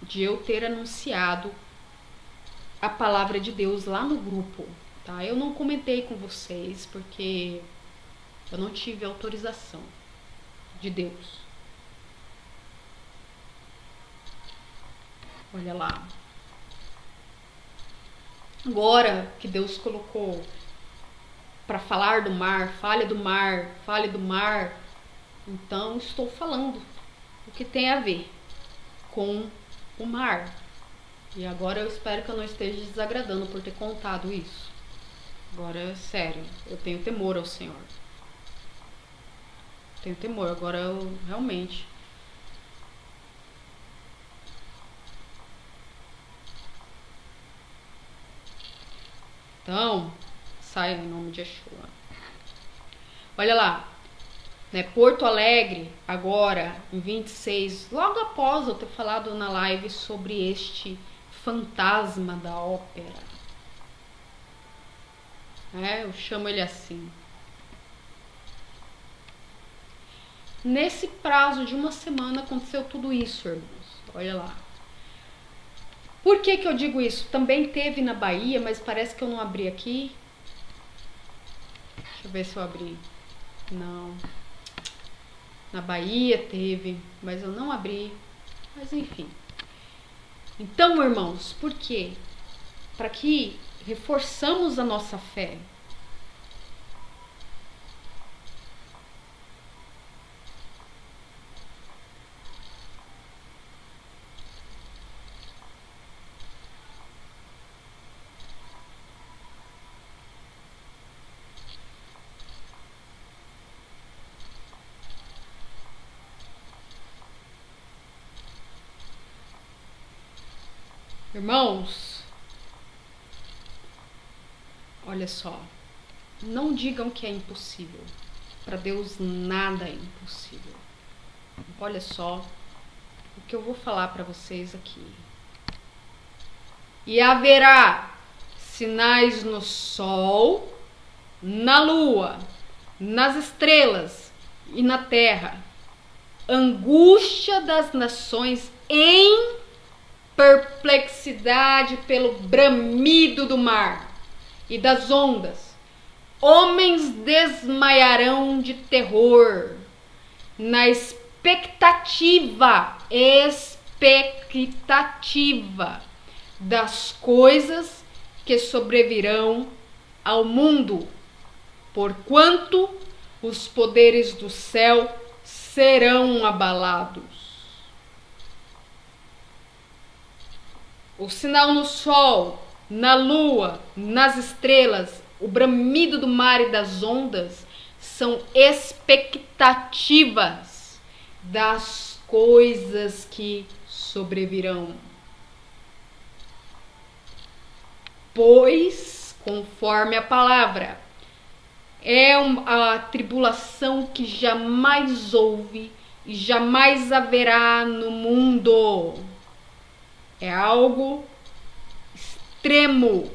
de eu ter anunciado a palavra de Deus lá no grupo, tá? Eu não comentei com vocês porque eu não tive autorização de Deus. Olha lá. Agora que Deus colocou para falar do mar, fale do mar, fale do mar, então estou falando o que tem a ver com o mar. E agora eu espero que eu não esteja desagradando por ter contado isso. Agora é sério, eu tenho temor ao Senhor. Tenho temor, agora eu realmente... Então, saia em nome de Yeshua. Olha lá, né, Porto Alegre, agora, em 26, logo após eu ter falado na live sobre este fantasma da ópera. Eu chamo ele assim. Nesse prazo de uma semana aconteceu tudo isso, irmãos. Olha lá. Por que que eu digo isso? Também teve na Bahia, mas parece que eu não abri aqui. Deixa eu ver se eu abri. Não. Na Bahia teve, mas eu não abri. Mas enfim. Então, irmãos, por quê? Para que reforçamos a nossa fé. Irmãos, olha só, não digam que é impossível. Para Deus nada é impossível. Olha só o que eu vou falar para vocês aqui. E haverá sinais no sol, na lua, nas estrelas e na terra. Angústia das nações em perplexidade pelo bramido do mar e das ondas. Homens desmaiarão de terror na expectativa das coisas que sobrevirão ao mundo, porquanto os poderes do céu serão abalados. O sinal no sol, na lua, nas estrelas, o bramido do mar e das ondas são expectativas das coisas que sobrevirão. Pois, conforme a palavra, É a tribulação que jamais houve e jamais haverá no mundo. É algo extremo.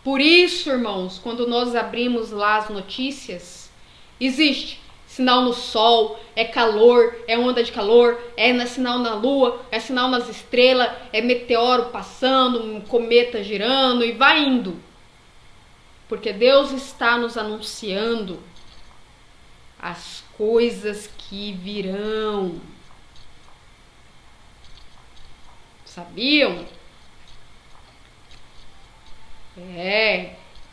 Por isso, irmãos, quando nós abrimos lá as notícias, existe sinal no sol, é calor, é onda de calor, é sinal na lua, é sinal nas estrelas, é meteoro passando, um cometa girando e vai indo. Porque Deus está nos anunciando as coisas que virão. Sabiam?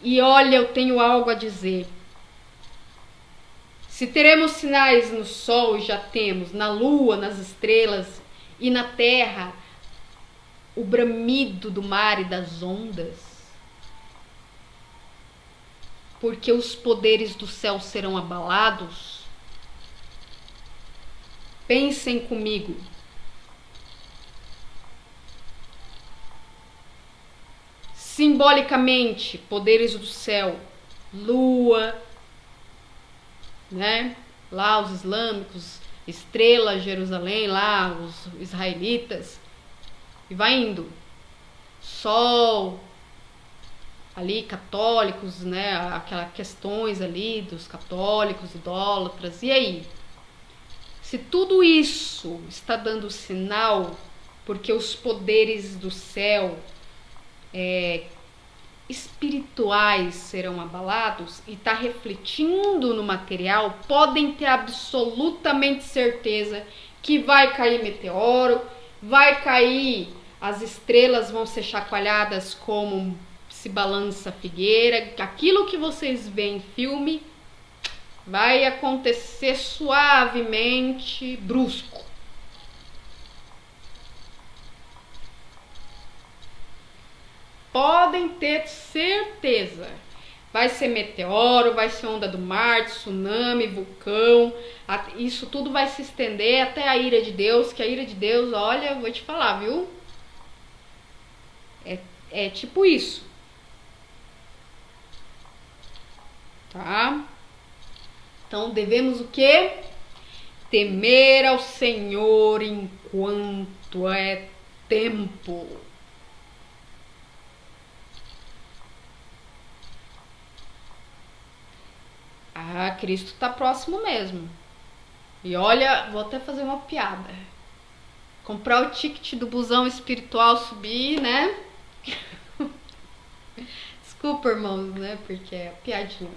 E olha, eu tenho algo a dizer. Se teremos sinais no sol, já temos, na lua, nas estrelas e na terra, o bramido do mar e das ondas. Porque os poderes do céu serão abalados. Pensem comigo. Simbolicamente, poderes do céu, lua, né? Lá os islâmicos, estrela, Jerusalém, lá os israelitas, e vai indo. Sol, ali católicos, né? Aquelas questões ali dos católicos, idólatras, e aí? Se tudo isso está dando sinal, porque os poderes do céu espirituais serão abalados e está refletindo no material, podem ter absolutamente certeza que vai cair meteoro, vai cair, as estrelas vão ser chacoalhadas como se balança a figueira, aquilo que vocês veem em filme vai acontecer suavemente, brusco. Podem ter certeza. Vai ser meteoro, vai ser onda do mar, tsunami, vulcão. Isso tudo vai se estender até a ira de Deus. Que a ira de Deus, olha, eu vou te falar, viu? É tipo isso. Tá? Então devemos o quê? Temer ao Senhor enquanto é tempo. Ah, Cristo está próximo mesmo. E olha, vou até fazer uma piada. Comprar o ticket do busão espiritual, subir, né? Desculpa, irmãos, né? Porque é piadinha.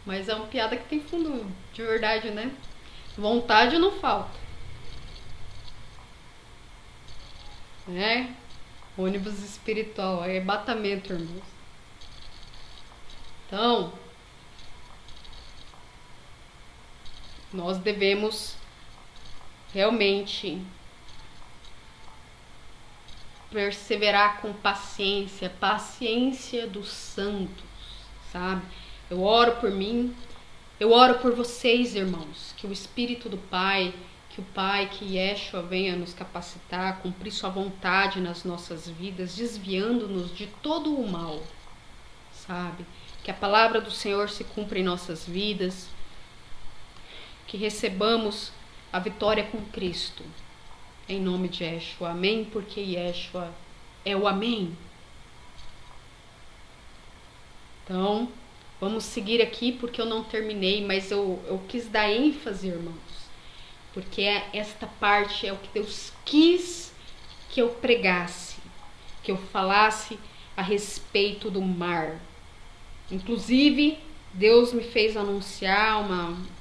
Mas é uma piada que tem fundo de verdade, né? Vontade não falta. Né? Ônibus espiritual, é arrebatamento, irmãos. Então, nós devemos realmente perseverar com paciência, paciência dos santos, sabe? Eu oro por mim, eu oro por vocês, irmãos, que o Espírito do Pai, que Yeshua venha nos capacitar, cumprir sua vontade nas nossas vidas, desviando-nos de todo o mal, sabe? Que a palavra do Senhor se cumpra em nossas vidas, que recebamos a vitória com Cristo, em nome de Yeshua, amém? Porque Yeshua é o amém. Então, vamos seguir aqui porque eu não terminei, mas eu quis dar ênfase, irmãos, porque esta parte é o que Deus quis que eu pregasse, que eu falasse a respeito do mar. Inclusive, Deus me fez anunciar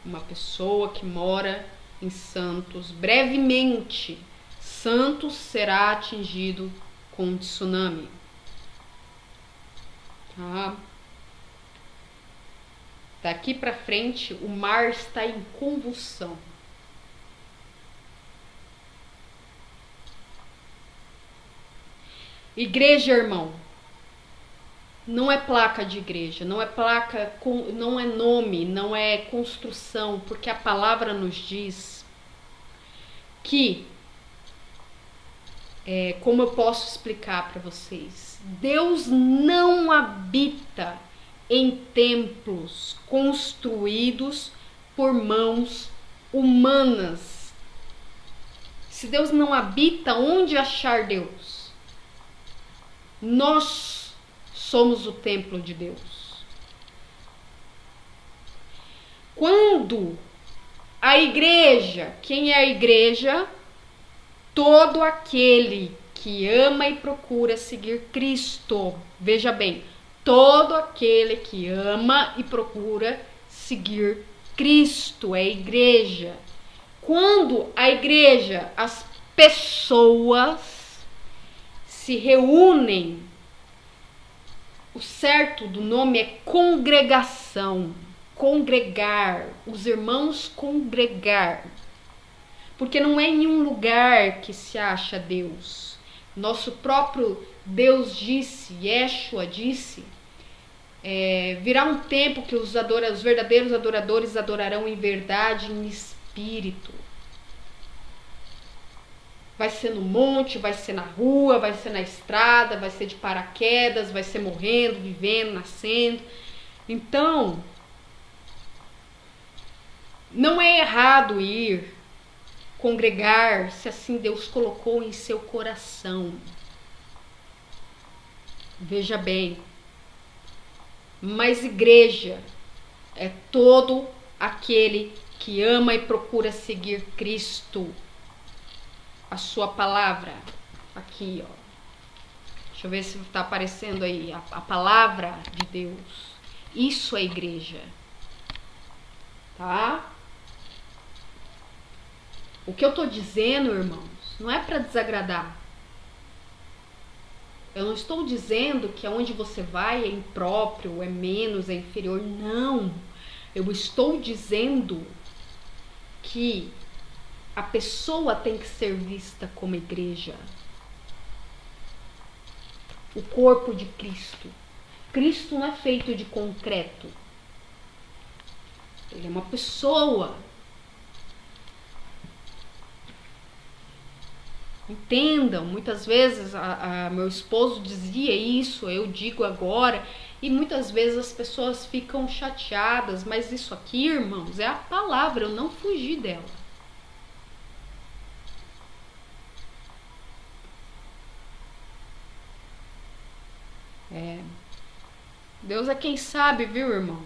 uma pessoa que mora em Santos. Brevemente, Santos será atingido com um tsunami. Tá? Daqui para frente, o mar está em convulsão. Igreja, irmão, não é placa de igreja, não é placa, não é nome, não é construção, porque a palavra nos diz que como eu posso explicar para vocês? Deus não habita em templos construídos por mãos humanas. Se Deus não habita, onde achar Deus? Nós somos o templo de Deus. Quando a igreja, quem é a igreja? Todo aquele que ama e procura seguir Cristo. Veja bem, todo aquele que ama e procura seguir Cristo é a igreja. Quando a igreja, as pessoas se reúnem, o certo do nome é congregação. Congregar, os irmãos congregar. Porque não é em um lugar que se acha Deus. Nosso próprio Deus disse, Yeshua disse, virá um tempo que os verdadeiros adoradores adorarão em verdade e em espírito. Vai ser no monte, vai ser na rua, vai ser na estrada, vai ser de paraquedas, vai ser morrendo, vivendo, nascendo. Então, não é errado ir congregar, se assim Deus colocou em seu coração. Veja bem, mas igreja é todo aquele que ama e procura seguir Cristo. A sua palavra, aqui, ó. Deixa eu ver se está aparecendo aí, a palavra de Deus. Isso é igreja, tá? O que eu estou dizendo, irmãos, não é para desagradar. Eu não estou dizendo que aonde você vai é impróprio, é menos, é inferior. Não. Eu estou dizendo que a pessoa tem que ser vista como igreja. O corpo de Cristo. Cristo não é feito de concreto. Ele é uma pessoa. Entendam, muitas vezes meu esposo dizia isso, eu digo agora, e muitas vezes as pessoas ficam chateadas, mas isso aqui, irmãos, é a palavra, eu não fugi dela. Deus é quem sabe, viu, irmão?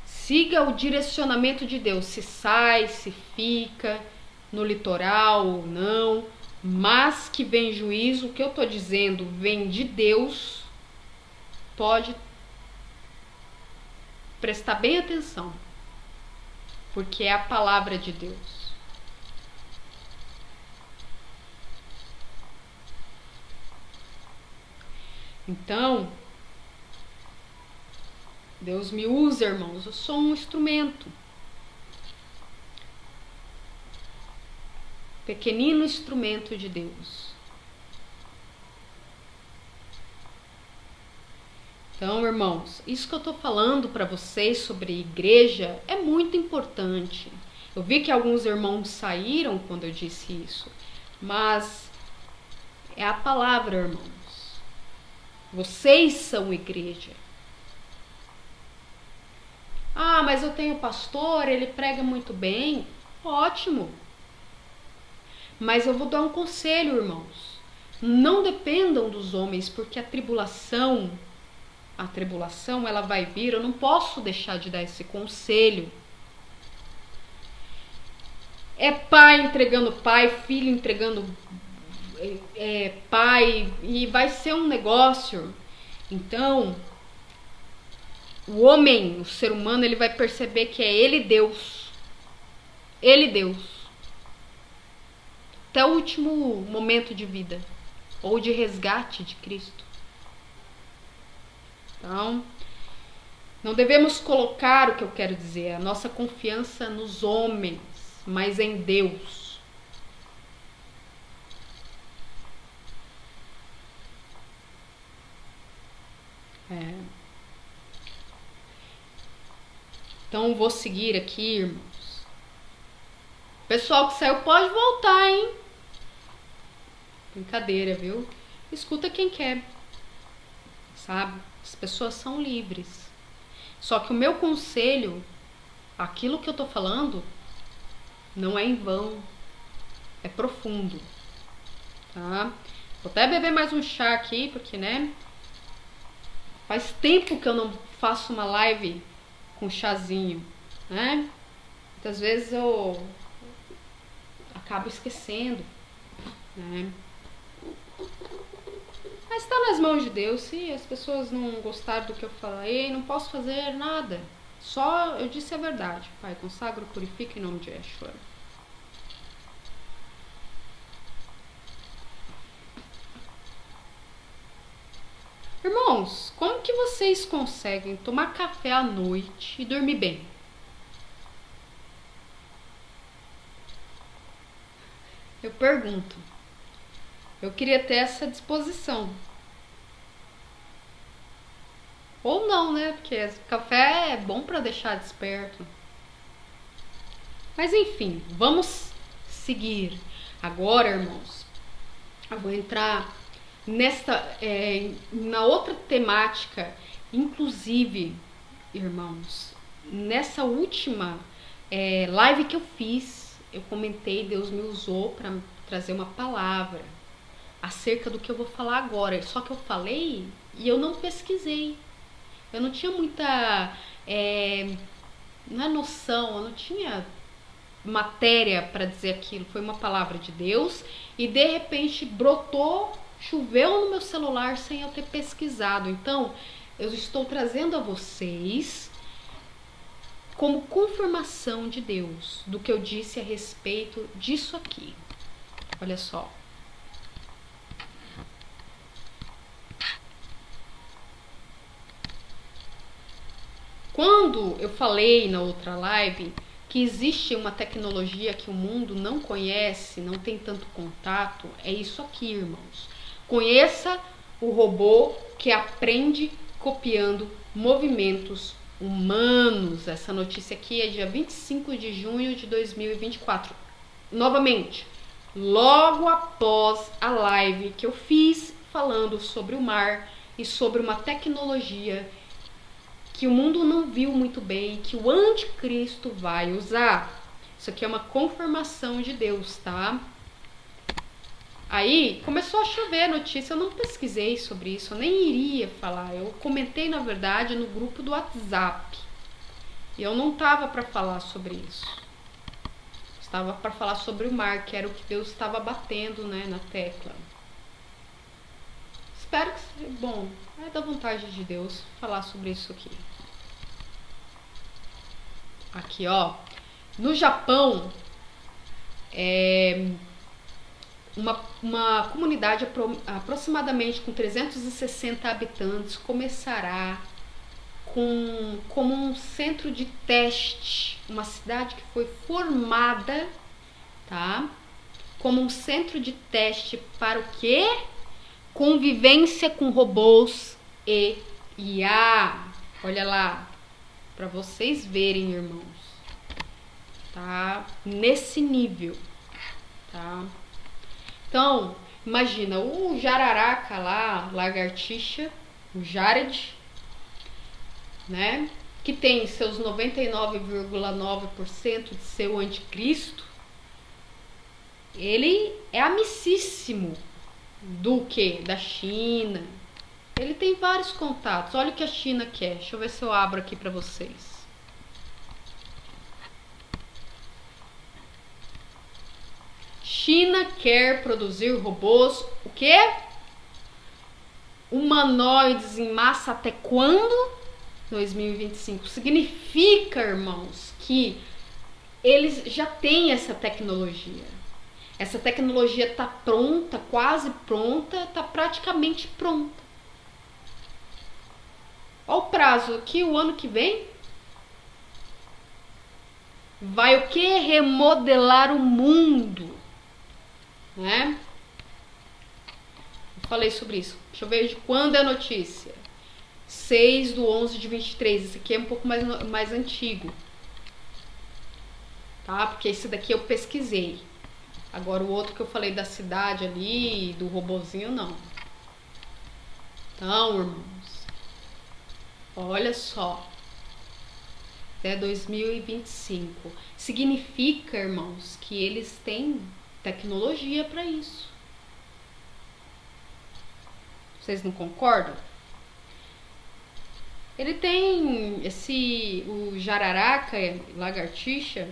Siga o direcionamento de Deus, se sai, se fica no litoral ou não, mas que vem juízo, o que eu tô dizendo vem de Deus, pode prestar bem atenção, porque é a palavra de Deus. Então, Deus me usa, irmãos, eu sou um instrumento. Pequenino instrumento de Deus. Então, irmãos, isso que eu tô falando para vocês sobre igreja é muito importante. Eu vi que alguns irmãos saíram quando eu disse isso, mas é a palavra, irmãos. Vocês são igreja. Ah, mas eu tenho pastor, ele prega muito bem. Ótimo. Mas eu vou dar um conselho, irmãos. Não dependam dos homens, porque a tribulação ela vai vir. Eu não posso deixar de dar esse conselho. É pai entregando pai, filho entregando pai, e vai ser um negócio. Então, o homem, o ser humano, ele vai perceber que é ele Deus. Ele Deus. Até o último momento de vida. Ou de resgate de Cristo. Então, não devemos colocar, o que eu quero dizer, a nossa confiança nos homens, mas em Deus. Então, vou seguir aqui, irmãos. Pessoal que saiu pode voltar, hein? Brincadeira, viu? Escuta quem quer, sabe? As pessoas são livres. Só que o meu conselho, aquilo que eu tô falando, não é em vão, é profundo, tá? Vou até beber mais um chá aqui, porque, né? Faz tempo que eu não faço uma live com chazinho, né? Muitas vezes eu acabo esquecendo, né? Mas tá nas mãos de Deus. Se as pessoas não gostaram do que eu falei, não posso fazer nada. Só eu disse a verdade. Pai, consagro, purifica em nome de Yeshua. Irmãos, como que vocês conseguem tomar café à noite e dormir bem? Eu pergunto. Eu queria ter essa disposição. Ou não, né? Porque café é bom para deixar desperto. Mas enfim, vamos seguir. Agora, irmãos, eu vou entrar na outra temática. Inclusive, irmãos, nessa última live que eu fiz, eu comentei, Deus me usou para trazer uma palavra acerca do que eu vou falar agora. Só que eu falei e eu não pesquisei. Eu não tinha muita não é noção, eu não tinha matéria para dizer aquilo. Foi uma palavra de Deus e de repente brotou, choveu no meu celular sem eu ter pesquisado. Então, eu estou trazendo a vocês como confirmação de Deus do que eu disse a respeito disso aqui. Olha só. Quando eu falei na outra live que existe uma tecnologia que o mundo não conhece, não tem tanto contato, é isso aqui, irmãos. Conheça o robô que aprende copiando movimentos humanos. Essa notícia aqui é dia 25 de junho de 2024. Novamente, logo após a live que eu fiz falando sobre o mar e sobre uma tecnologia que o mundo não viu muito bem, que o anticristo vai usar. Isso aqui é uma confirmação de Deus, tá? Aí começou a chover a notícia, eu não pesquisei sobre isso, eu nem iria falar. Eu comentei, na verdade, no grupo do WhatsApp. E eu não estava para falar sobre isso. Estava para falar sobre o mar, que era o que Deus estava batendo, né, na tecla. Espero que seja bom. É da vontade de Deus falar sobre isso aqui. Aqui, ó. No Japão, uma comunidade aproximadamente com 360 habitantes começará como um centro de teste, uma cidade que foi formada, tá? Como um centro de teste para o quê? Convivência com robôs e IA. Olha lá, para vocês verem, irmãos, tá? Nesse nível, tá? Então, imagina o jararaca lá, lagartixa, o Jared, né? Que tem seus 99,9% de seu anticristo. Ele é amicíssimo do que? Da China. Ele tem vários contatos. Olha o que a China quer. Deixa eu ver se eu abro aqui para vocês. China quer produzir robôs, o quê? Humanoides em massa até quando? 2025. Significa, irmãos, que eles já têm essa tecnologia. Essa tecnologia está pronta, quase pronta, está praticamente pronta. Olha o prazo aqui, o ano que vem. Vai o que? Remodelar o mundo. Né? Eu falei sobre isso. Deixa eu ver de quando é a notícia. 6/11/23. Esse aqui é um pouco mais antigo. Tá? Porque esse daqui eu pesquisei. Agora o outro que eu falei da cidade ali, do robozinho, não. Então, irmãos, olha só, até 2025. Significa, irmãos, que eles têm tecnologia para isso. Vocês não concordam? Ele tem o jararaca, lagartixa,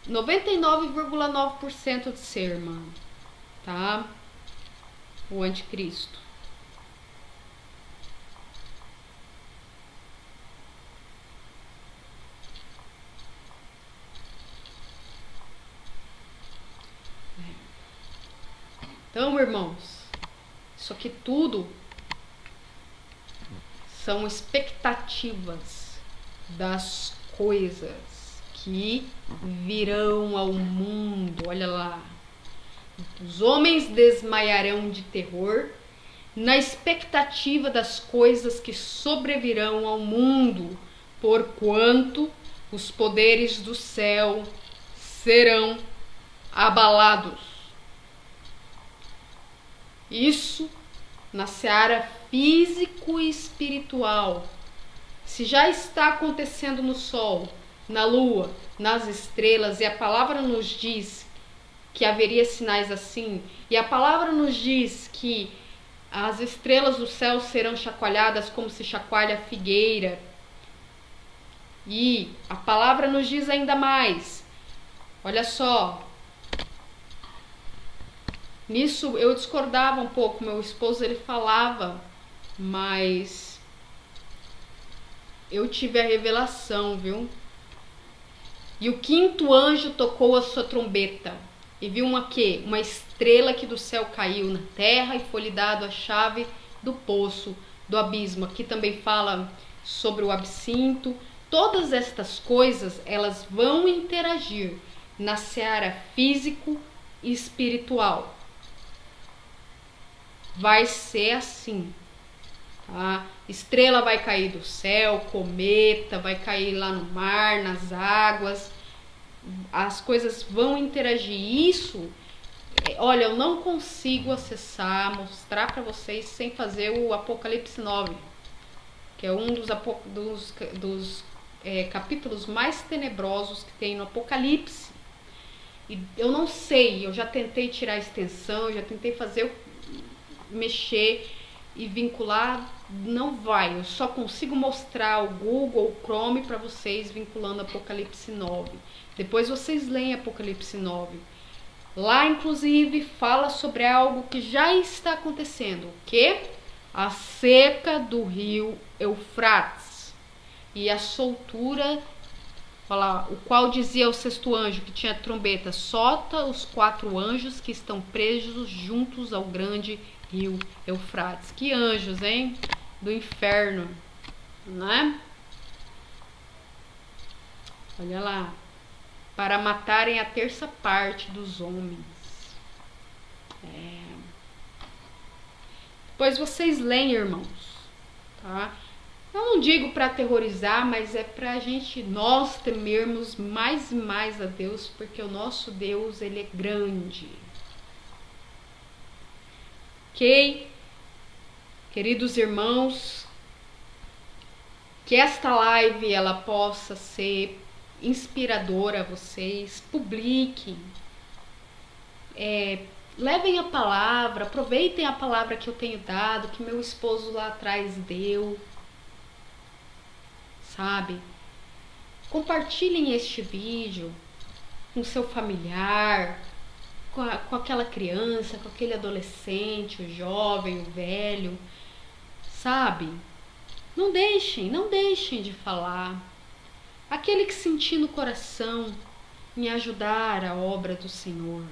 99,9% de ser, mano, tá? O anticristo. Então, irmãos, isso aqui tudo são expectativas das coisas que virão ao mundo. Olha lá. Os homens desmaiarão de terror na expectativa das coisas que sobrevirão ao mundo, porquanto os poderes do céu serão abalados. Isso na seara físico e espiritual. Se já está acontecendo no sol, na lua, nas estrelas, e a palavra nos diz que haveria sinais assim, e a palavra nos diz que as estrelas do céu serão chacoalhadas como se chacoalha a figueira, e a palavra nos diz ainda mais, olha só, nisso eu discordava um pouco, meu esposo ele falava, mas eu tive a revelação, viu? E o quinto anjo tocou a sua trombeta, e viu uma estrela que do céu caiu na terra, e foi-lhe dado a chave do poço, do abismo. Aqui também fala sobre o absinto. Todas estas coisas, elas vão interagir na seara físico e espiritual. Vai ser assim, tá? Estrela vai cair do céu, cometa vai cair lá no mar, nas águas, as coisas vão interagir. Isso, olha, eu não consigo acessar, mostrar para vocês sem fazer o Apocalipse 9, que é um dos capítulos mais tenebrosos que tem no Apocalipse. E eu não sei, eu já tentei tirar a extensão, já tentei mexer e vincular, não vai. Eu só consigo mostrar o Google, o Chrome para vocês vinculando Apocalipse 9. Depois vocês leem Apocalipse 9. Lá, inclusive, fala sobre algo que já está acontecendo. O quê? A seca do rio Eufrates e a soltura, fala, o qual dizia ao sexto anjo que tinha trombeta: solta os 4 anjos que estão presos juntos ao grande rio Eufrates. Que anjos, hein? Do inferno, né? Olha lá. Para matarem a 1/3 dos homens. Depois vocês leem, irmãos, tá? Eu não digo para aterrorizar, mas é pra nós temermos mais e mais a Deus, porque o nosso Deus, ele é grande. Ok? Queridos irmãos, que esta live ela possa ser inspiradora a vocês. Publiquem, levem a palavra, aproveitem a palavra que eu tenho dado, que meu esposo lá atrás deu, sabe? Compartilhem este vídeo com seu familiar, com aquela criança, com aquele adolescente, o jovem, o velho, sabe? Não deixem de falar. Aquele que sentir no coração em ajudar a obra do Senhor.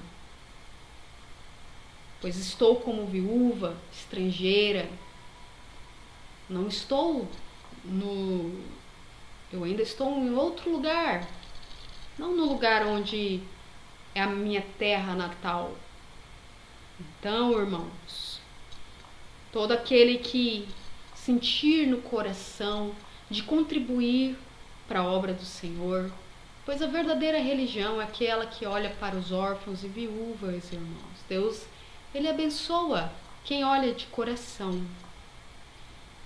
Pois estou como viúva, estrangeira. Não estou eu ainda estou em outro lugar. Não no lugar onde é a minha terra natal. Então, irmãos, todo aquele que sentir no coração de contribuir para a obra do Senhor, Pois a verdadeira religião é aquela que olha para os órfãos e viúvas, irmãos. Deus, Ele abençoa quem olha de coração.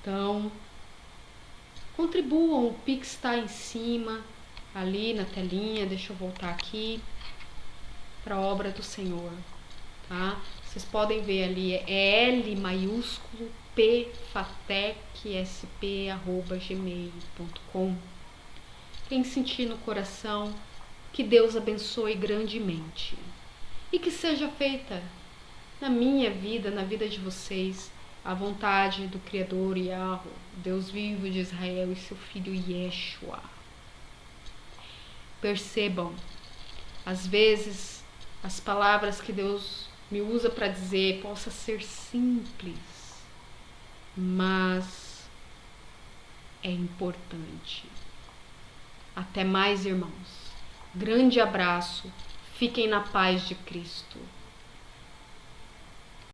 Então, contribuam, o Pix está em cima, ali na telinha. Deixa eu voltar aqui para a obra do Senhor, tá? Vocês podem ver ali, é L maiúsculo pfatec@gmail.com. Quem sentir no coração, que Deus abençoe grandemente e que seja feita na minha vida, na vida de vocês, a vontade do Criador Yahweh, Deus vivo de Israel, e seu filho Yeshua. Percebam, às vezes as palavras que Deus me usa para dizer possa ser simples, mas é importante. Até mais, irmãos. Grande abraço. Fiquem na paz de Cristo.